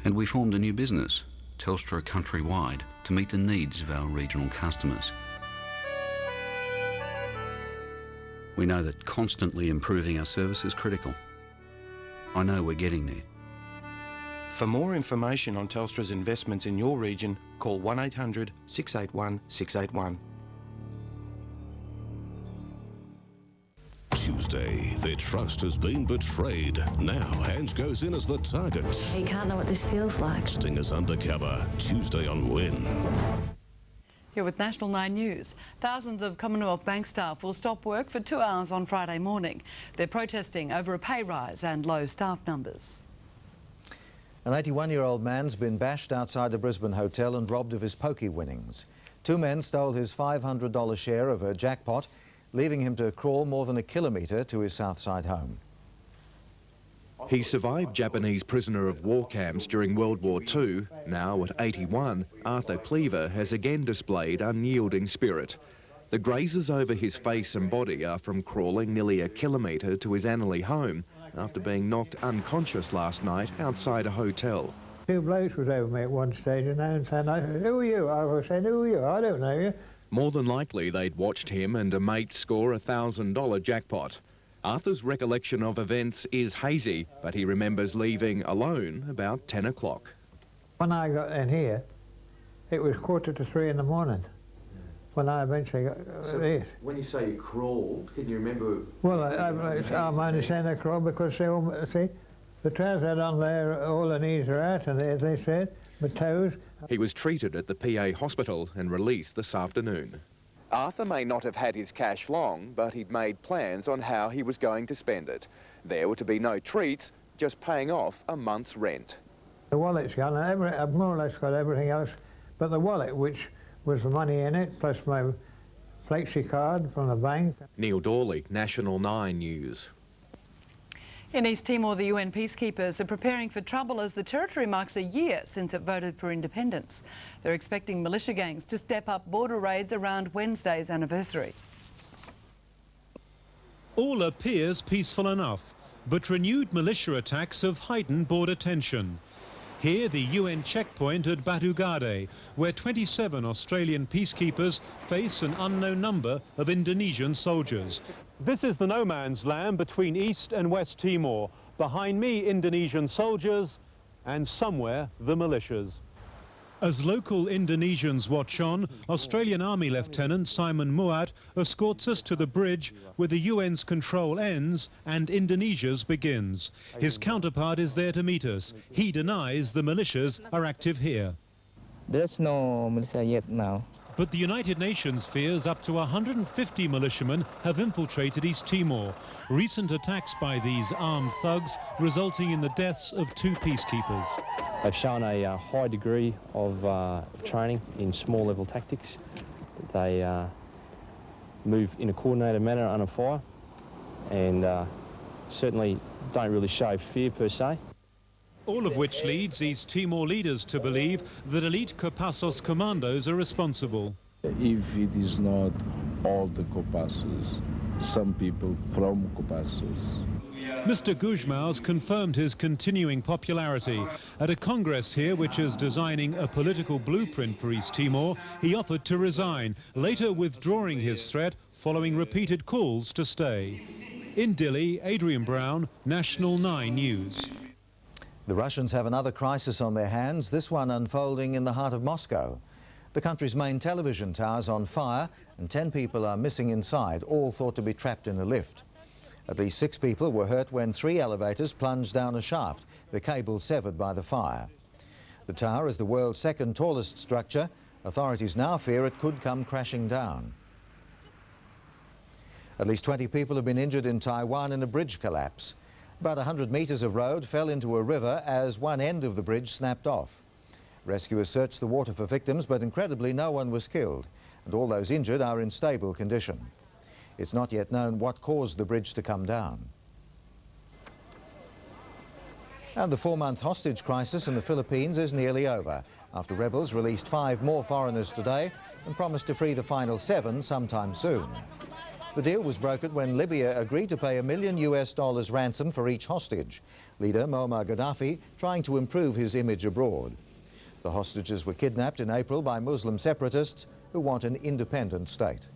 And we formed a new business, Telstra Countrywide, to meet the needs of our regional customers. We know that constantly improving our service is critical. I know we're getting there. For more information on Telstra's investments in your region, call 1800 681 681. Tuesday, their trust has been betrayed. Now, Hands goes in as the target. You can't know what this feels like. Stinger's undercover, Tuesday on Win. Here with National 9 News. Thousands of Commonwealth Bank staff will stop work for 2 hours on Friday morning. They're protesting over a pay rise and low staff numbers. An 81-year-old man's been bashed outside a Brisbane hotel and robbed of his pokie winnings. 2 men stole his $500 share of a jackpot, leaving him to crawl more than a kilometre to his Southside home. He survived Japanese prisoner of war camps during World War II. Now at 81, Arthur Cleaver has again displayed unyielding spirit. The grazes over his face and body are from crawling nearly a kilometre to his Annerley home after being knocked unconscious last night outside a hotel. 2 blokes was over me at one stage and I said, "Who are you?" I was saying, "Who are you? I don't know you." More than likely they'd watched him and a mate score a $1,000 jackpot. Arthur's recollection of events is hazy, but he remembers leaving alone about 10 o'clock. When I got in here, it was 2:45 in the morning when I eventually got this. When you say you crawled, can you remember? Well, I'm only saying I crawled because they all, see, the trousers had on there, all the knees are out, and they said, my toes. He was treated at the PA hospital and released this afternoon. Arthur may not have had his cash long, but he'd made plans on how he was going to spend it. There were to be no treats, just paying off a month's rent. The wallet's gone, and I've more or less got everything else, but the wallet, which was the money in it, plus my flexi card from the bank. Neil Dawley, National 9 News. In East Timor, the UN peacekeepers are preparing for trouble as the territory marks a year since it voted for independence. They're expecting militia gangs to step up border raids around Wednesday's anniversary. All appears peaceful enough, but renewed militia attacks have heightened border tension. Here, the UN checkpoint at Batu Gade, where 27 Australian peacekeepers face an unknown number of Indonesian soldiers. This is the no man's land between East and West Timor. Behind me, Indonesian soldiers, and somewhere, the militias. As local Indonesians watch on, Australian Army Lieutenant Simon Muat escorts us to the bridge where the UN's control ends and Indonesia's begins. His counterpart is there to meet us. He denies the militias are active here. There's no militia yet now. But the United Nations fears up to 150 militiamen have infiltrated East Timor. Recent attacks by these armed thugs resulting in the deaths of 2 peacekeepers. They've shown a high degree of training in small-level tactics. They move in a coordinated manner under fire and certainly don't really show fear per se. All of which leads East Timor leaders to believe that elite Kopassos commandos are responsible. If it is not all the Kopassos, some people from Kopassos. Mr. Guzmaus confirmed his continuing popularity. At a congress here which is designing a political blueprint for East Timor, he offered to resign, later withdrawing his threat following repeated calls to stay. In Dili, Adrian Brown, National 9 News. The Russians have another crisis on their hands, this one unfolding in the heart of Moscow. The country's main television tower's on fire and 10 people are missing inside, all thought to be trapped in the lift. At least 6 people were hurt when 3 elevators plunged down a shaft, the cable severed by the fire. The tower is the world's 2nd tallest structure. Authorities now fear it could come crashing down. At least 20 people have been injured in Taiwan in a bridge collapse. About 100 metres of road fell into a river as one end of the bridge snapped off. Rescuers searched the water for victims, but incredibly no one was killed, and all those injured are in stable condition. It's not yet known what caused the bridge to come down. And the 4-month hostage crisis in the Philippines is nearly over, after rebels released 5 more foreigners today and promised to free the final 7 sometime soon. The deal was brokered when Libya agreed to pay $1 million ransom for each hostage, leader Muammar Gaddafi trying to improve his image abroad. The hostages were kidnapped in April by Muslim separatists who want an independent state.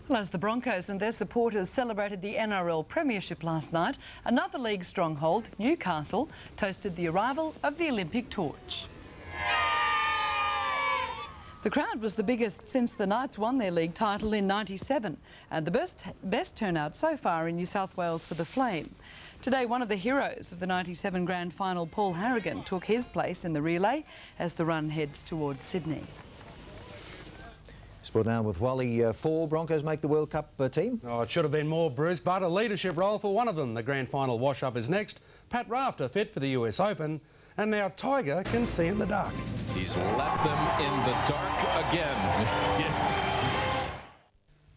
Well, as the Broncos and their supporters celebrated the NRL Premiership last night, another league stronghold, Newcastle, toasted the arrival of the Olympic torch. The crowd was the biggest since the Knights won their league title in '97, and the best turnout so far in New South Wales for the Flame. Today, one of the heroes of the '97 Grand Final, Paul Harragon, took his place in the relay as the run heads towards Sydney. Sport now with Wally. 4 Broncos make the World Cup team. Oh, it should have been more, Bruce, but a leadership role for one of them. The Grand Final wash-up is next. Pat Rafter fit for the US Open. And now Tiger can see in the dark. He's left them in the dark again. Yes.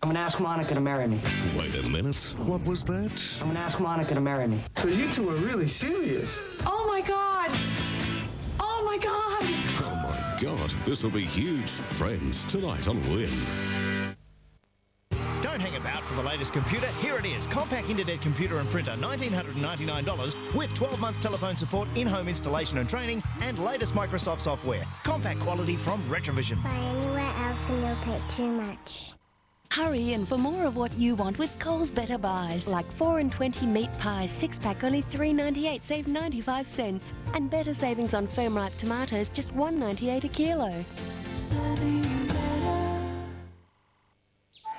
I'm going to ask Monica to marry me. Wait a minute. What was that? I'm going to ask Monica to marry me. So you two are really serious? Oh my God! Oh my God! Oh my God, this will be huge. Friends, tonight on Win. Don't hang about for the latest computer. Here it is. Compact Internet computer and printer, $1,999 with 12 months telephone support, in-home installation and training, and latest Microsoft software. Compact quality from Retrovision. Buy anywhere else and you'll pay too much. Hurry in for more of what you want with Coles Better Buys. Like 4 and 20 meat pies, 6-pack only $3.98, save 95 cents. And better savings on firm ripe tomatoes, just $1.98 a kilo.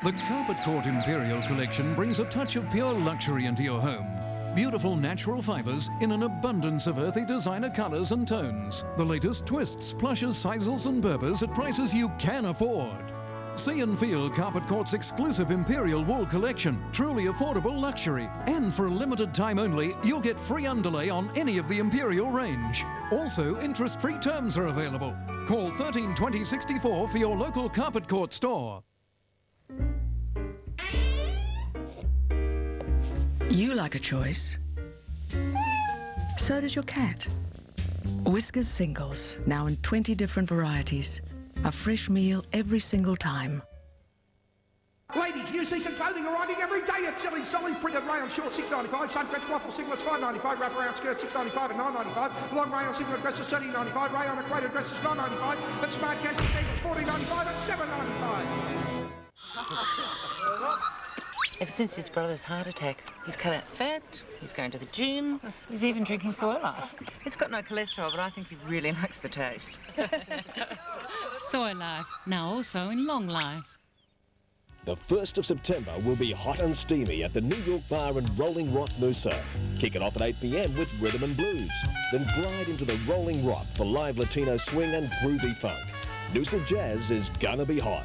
The Carpet Court Imperial Collection brings a touch of pure luxury into your home. Beautiful natural fibres in an abundance of earthy designer colours and tones. The latest twists, plushes, sisals and Berbers at prices you can afford. See and feel Carpet Court's exclusive Imperial Wool Collection. Truly affordable luxury. And for a limited time only, you'll get free underlay on any of the Imperial range. Also, interest-free terms are available. Call 13 20 64 for your local Carpet Court store. You like a choice. So does your cat. Whiskers Singles, now in 20 different varieties. A fresh meal every single time. Ladies, you see some clothing arriving every day at Silly Solly. Printed rayon shorts, $6.95. Sunfresh waffle singlets, $5.95. Wraparound skirts, $6.95 and $9.95. Long rayon singlet dresses, $13.95. Rayon equated dresses, $9.95. And smart casual singles, $14.95 and $7.95. Ever since his brother's heart attack, he's cut out fat, he's going to the gym, he's even drinking Soy Life. It's got no cholesterol, but I think he really likes the taste. Soy Life, now also in Long Life. The 1st of September will be hot and steamy at the New York Bar and Rolling Rock Noosa. Kick it off at 8 p.m. with Rhythm and Blues. Then glide into the Rolling Rock for live Latino swing and groovy funk. Noosa Jazz is gonna be hot.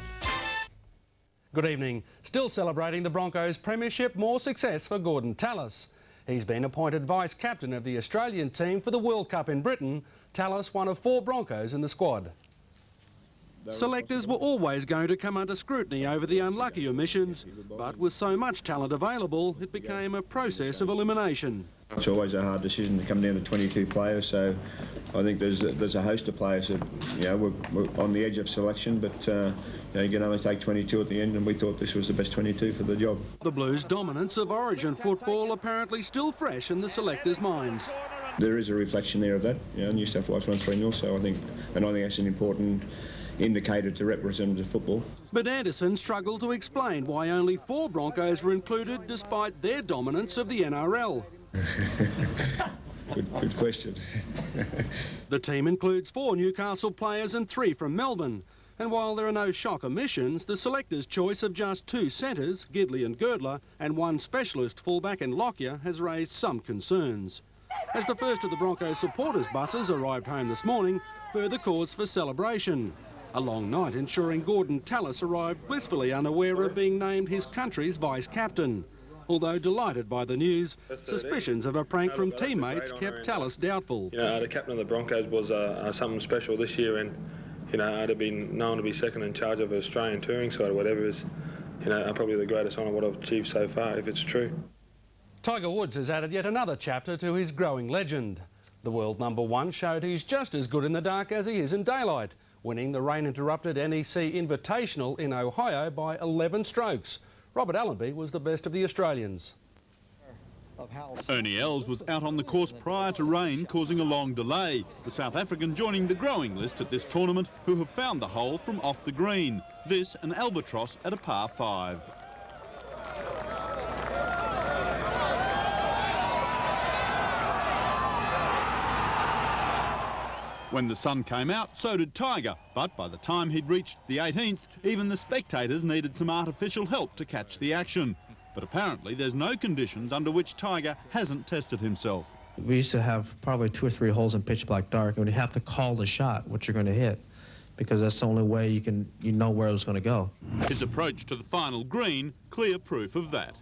Good evening. Still celebrating the Broncos' premiership, more success for Gordon Tallis. He's been appointed vice-captain of the Australian team for the World Cup in Britain. Tallis, one of 4 Broncos in the squad. Selectors were always going to come under scrutiny over the unlucky omissions, but with so much talent available, it became a process of elimination. It's always a hard decision to come down to 22 players, so I think there's a host of players that, we're on the edge of selection, but you can only take 22 at the end, and we thought this was the best 22 for the job. The Blues' dominance of Origin football apparently still fresh in the selectors' minds. There is a reflection there of that. New South Wales won 3-0, so I think that's an important indicator to representative football. But Anderson struggled to explain why only 4 Broncos were included despite their dominance of the NRL. Good question. The team includes 4 Newcastle players and 3 from Melbourne. And while there are no shock omissions, the selectors' choice of just 2 centres, Gidley and Girdler, and 1 specialist fullback in Lockyer has raised some concerns. As the first of the Broncos supporters' buses arrived home this morning, further cause for celebration. A long night ensuring Gordon Tallis arrived blissfully unaware of being named his country's vice-captain. Although delighted by the news, suspicions of a prank from teammates kept Tallis doubtful. You know, the captain of the Broncos was something special this year, and you know, to be known to be second in charge of an Australian touring side or whatever is, you know, probably the greatest honour what I've achieved so far, if it's true. Tiger Woods has added yet another chapter to his growing legend. The world #1 showed he's just as good in the dark as he is in daylight, winning the rain-interrupted NEC Invitational in Ohio by 11 strokes. Robert Allenby was the best of the Australians. Ernie Els was out on the course prior to rain, causing a long delay. The South African joining the growing list at this tournament, who have found the hole from off the green. This an albatross at a par 5. When the sun came out, so did Tiger, but by the time he'd reached the 18th, even the spectators needed some artificial help to catch the action. But apparently there's no conditions under which Tiger hasn't tested himself. We used to have probably 2 or 3 holes in pitch black dark, and we'd have to call the shot, what you're going to hit, because that's the only way you know where it was going to go. His approach to the final green, clear proof of that.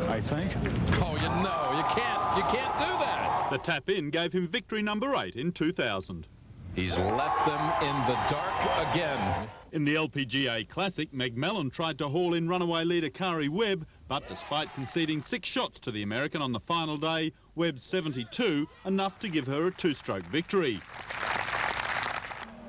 I think. Oh, you can't do that. The tap-in gave him victory #8 in 2000. He's left them in the dark again. In the LPGA Classic, Meg Mellon tried to haul in runaway leader Kari Webb, but despite conceding 6 shots to the American on the final day, Webb's 72, enough to give her a 2-stroke victory.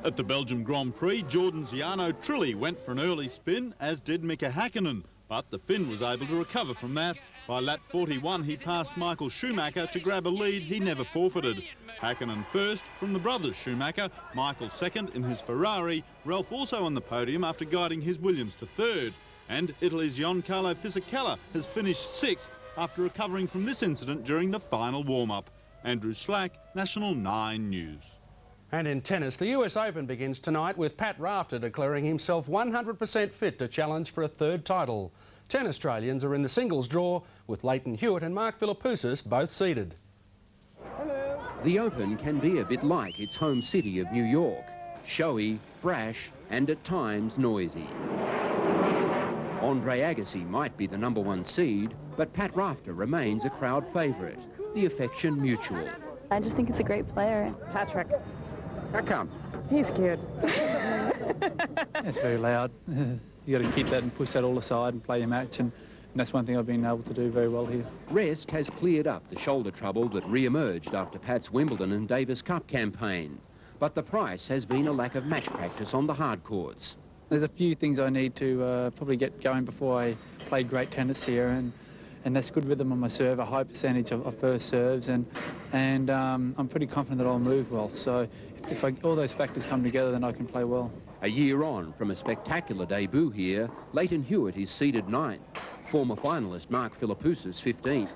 At the Belgium Grand Prix, Jordan's Jarno Trulli went for an early spin, as did Mika Häkkinen, but the Finn was able to recover from that. By lap 41, he passed Michael Schumacher to grab a lead he never forfeited. Häkkinen first from the brothers Schumacher, Michael second in his Ferrari, Ralph also on the podium after guiding his Williams to third. And Italy's Giancarlo Fisichella has finished 6th after recovering from this incident during the final warm-up. Andrew Slack, National 9 News. And in tennis, the US Open begins tonight with Pat Rafter declaring himself 100% fit to challenge for a 3rd title. 10 Australians are in the singles draw, with Leighton Hewitt and Mark Philippoussis both seeded. The Open can be a bit like its home city of New York. Showy, brash and at times noisy. Andre Agassi might be the #1 seed, but Pat Rafter remains a crowd favourite. The affection mutual. I just think he's a great player. Patrick. How come? He's cute. It's very loud. You got to keep that and push that all aside and play your match, and that's one thing I've been able to do very well here. Rest has cleared up the shoulder trouble that re-emerged after Pat's Wimbledon and Davis Cup campaign. But the price has been a lack of match practice on the hard courts. There's a few things I need to probably get going before I play great tennis here, and that's good rhythm on my serve, a high percentage of first serves, and I'm pretty confident that I'll move well. So if all those factors come together, then I can play well. A year on from a spectacular debut here, Leighton Hewitt is seeded 9th. Former finalist Mark Philippoussis 15th.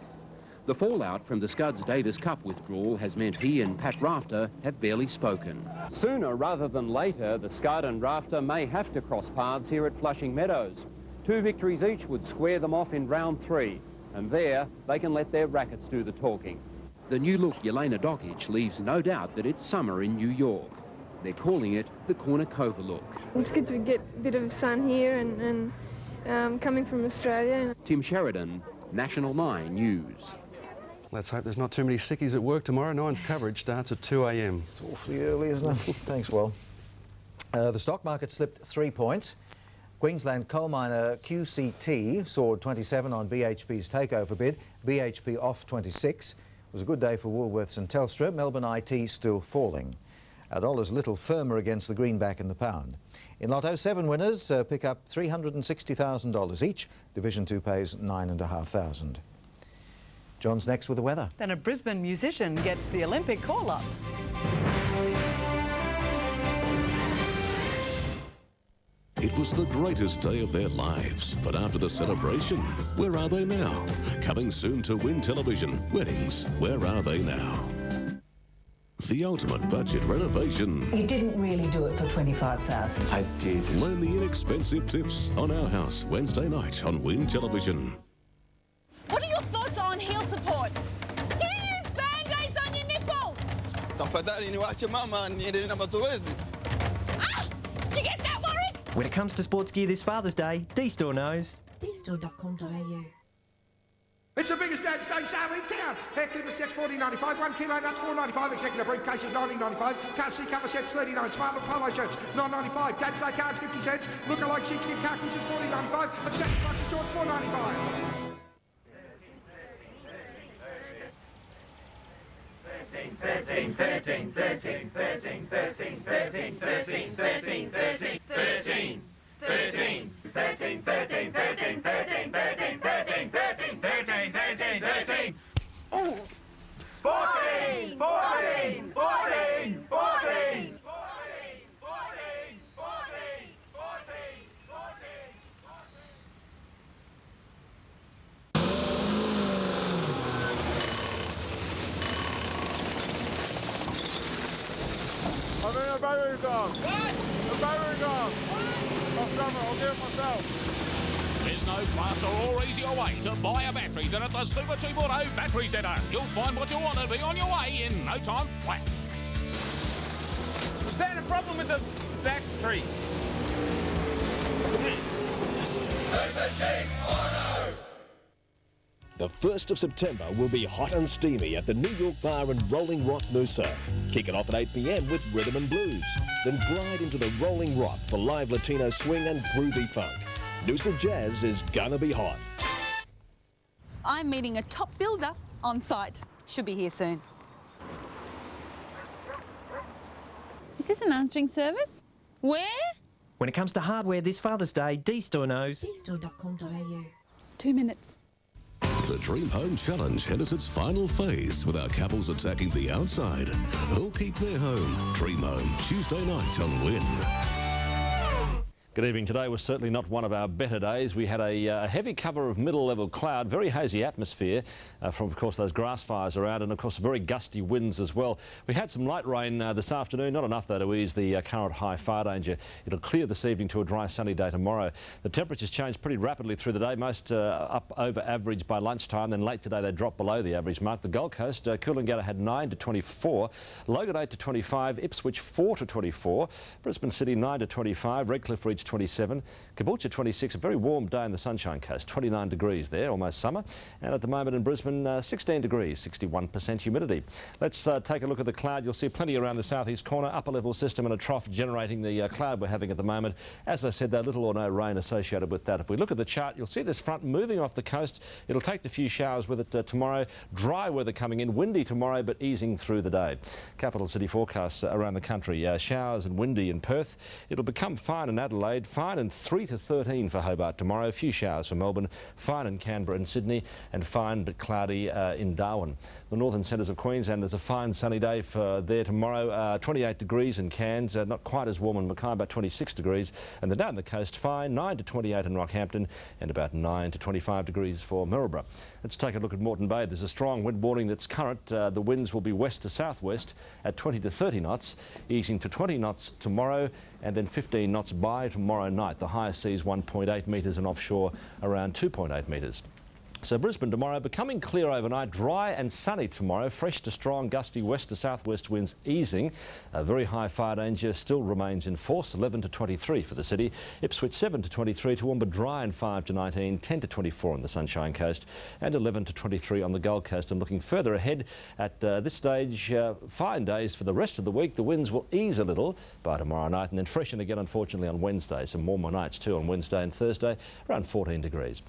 The fallout from the Scuds Davis Cup withdrawal has meant he and Pat Rafter have barely spoken. Sooner rather than later, the Scud and Rafter may have to cross paths here at Flushing Meadows. 2 victories each would square them off in round 3, and there they can let their rackets do the talking. The new look Jelena Dokic leaves no doubt that it's summer in New York. They're calling it the Cornucova look. It's good to get a bit of sun here and coming from Australia. Tim Sheridan, National 9 News. Let's hope there's not too many sickies at work tomorrow. Nine's coverage starts at 2 a.m. It's awfully early, isn't it? Thanks, Will. The stock market slipped 3 points. Queensland coal miner QCT soared 27 on BHP's takeover bid. BHP off 26. It was a good day for Woolworths and Telstra. Melbourne IT still falling. Our dollar's a little firmer against the greenback and the pound. In Lotto, 7 winners pick up $360,000 each. Division 2 pays $9,500. John's next with the weather. Then a Brisbane musician gets the Olympic call-up. It was the greatest day of their lives, but after the celebration, where are they now? Coming soon to Win Television. Weddings, where are they now? The ultimate budget renovation. You didn't really do it for $25,000. I did. Learn the inexpensive tips on Our House, Wednesday night on Win Television. What are your thoughts on heel support? Do you use Band-Aids on your nipples? Tafadhali niwache mama niende na mazoezi. Ah! Did you get that, Warwick? When it comes to sports gear this Father's Day, D-Store knows. dstore.com.au It's the biggest dance day sale in town. Hair clipper sets $14.95, 1 kilo nuts $4.95, executive briefcases $19.95, car seat cover sets $39, smart look polo shirts $9.95, dad's day cards 50 cents, look-alike sheepskin cartridges $14.95, and second bunch of shorts $4.95. 13, 13, 13, 13, 13, 13, 13, 13, 13, 13, 13, 13, 13, 13, 13, 13, 13, 13, 13, 13, 13, 13. Oh! 14, 14, 14, 14, 14. I think the battery's gone. What? The battery's gone. I'll get it myself. There's no faster or easier way to buy a battery than at the Super Cheap Auto Battery Centre. You'll find what you want and be on your way in no time flat. Is there a problem with the battery? Super Cheap Auto! The 1st of September will be hot and steamy at the New York Bar and Rolling Rock Noosa. Kick it off at 8 p.m. with Rhythm and Blues. Then glide into the Rolling Rock for live Latino swing and groovy funk. Noosa Jazz is gonna be hot. I'm meeting a top builder on site. Should be here soon. Is this an answering service? Where? When it comes to hardware this Father's Day, D-Store knows. dstore.com.au. 2 minutes. The Dream Home Challenge enters its final phase with our couples attacking the outside. Who'll keep their home? Dream Home, Tuesday night on Win. Good evening. Today was certainly not one of our better days. We had a heavy cover of middle-level cloud, very hazy atmosphere from, of course, those grass fires around, and, of course, very gusty winds as well. We had some light rain this afternoon, not enough, though, to ease the current high fire danger. It'll clear this evening to a dry, sunny day tomorrow. The temperatures changed pretty rapidly through the day, most up over average by lunchtime. Then late today, they dropped below the average mark. The Gold Coast, Coolangatta had 9 to 24, Logan 8 to 25, Ipswich 4 to 24, Brisbane City 9 to 25, Redcliffe reached 27, Caboolture 26, a very warm day in the Sunshine Coast, 29 degrees there, almost summer. And at the moment in Brisbane, 16 degrees, 61% humidity. Let's take a look at the cloud. You'll see plenty around the southeast corner, upper level system and a trough generating the cloud we're having at the moment. As I said, though, little or no rain associated with that. If we look at the chart, you'll see this front moving off the coast. It'll take the few showers with it tomorrow. Dry weather coming in, windy tomorrow, but easing through the day. Capital city forecasts around the country, showers and windy in Perth. It'll become fine in Adelaide, fine in 3 to 13 for Hobart tomorrow. A few showers for Melbourne, fine in Canberra and Sydney, and fine but cloudy in Darwin. The northern centres of Queensland, there's a fine sunny day for there tomorrow. 28 degrees in Cairns, not quite as warm in Mackay, about 26 degrees. And then down the coast, fine, 9 to 28 in Rockhampton, and about 9 to 25 degrees for Marlborough. Let's take a look at Moreton Bay. There's a strong wind warning that's current. The winds will be west to southwest at 20 to 30 knots, easing to 20 knots tomorrow, and then 15 knots by tomorrow night. The highest seas 1.8 metres and offshore around 2.8 metres. So Brisbane tomorrow, becoming clear overnight, dry and sunny tomorrow, fresh to strong gusty west to southwest winds easing. A very high fire danger still remains in force, 11 to 23 for the city. Ipswich 7 to 23, Toowoomba dry and 5 to 19, 10 to 24 on the Sunshine Coast, and 11 to 23 on the Gold Coast. And looking further ahead at this stage, fine days for the rest of the week. The winds will ease a little by tomorrow night and then freshen again, unfortunately, on Wednesday. Some warmer nights too on Wednesday and Thursday, around 14 degrees.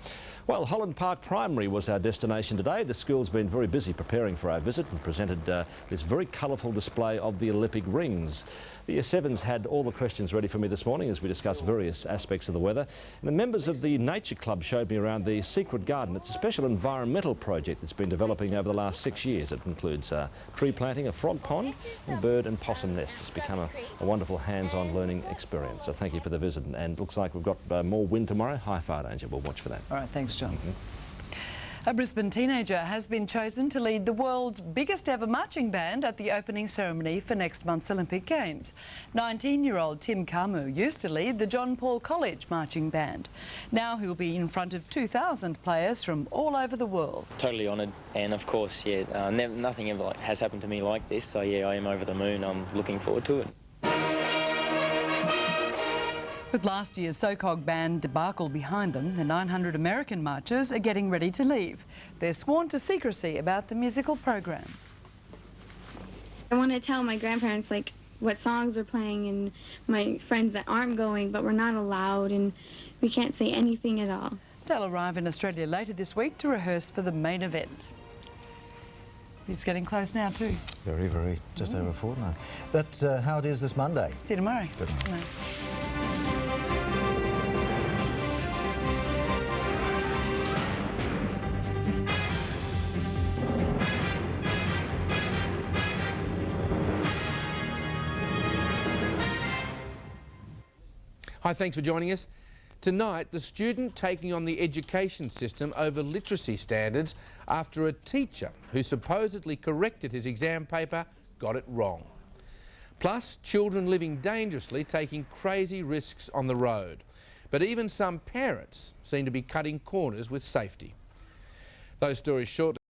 Well, Holland Park Primary was our destination today. The school's been very busy preparing for our visit and presented this very colourful display of the Olympic rings. The Year 7s had all the questions ready for me this morning as we discussed various aspects of the weather. And the members of the Nature Club showed me around the Secret Garden. It's a special environmental project that's been developing over the last 6 years. It includes tree planting, a frog pond, and bird and possum nest. It's become a wonderful hands-on learning experience. So thank you for the visit. And looks like we've got more wind tomorrow, high fire danger. We'll watch for that. All right, thanks, John. A Brisbane teenager has been chosen to lead the world's biggest ever marching band at the opening ceremony for next month's Olympic Games. 19-year-old Tim Kamu used to lead the John Paul College marching band. Now he'll be in front of 2,000 players from all over the world. Totally honoured, and of course, nothing ever has happened to me like this, so yeah, I am over the moon. I'm looking forward to it. With last year's SOCOG ban debacle behind them, the 900 American marchers are getting ready to leave. They're sworn to secrecy about the musical program. I want to tell my grandparents, like, what songs are playing and my friends that aren't going, but we're not allowed and we can't say anything at all. They'll arrive in Australia later this week to rehearse for the main event. It's getting close now too. Very, very, just over a fortnight. That's how it is this Monday. See you tomorrow. Good night. Good night. Hi, thanks for joining us. Tonight, the student taking on the education system over literacy standards after a teacher who supposedly corrected his exam paper got it wrong. Plus, children living dangerously, taking crazy risks on the road. But even some parents seem to be cutting corners with safety. Those stories shortly.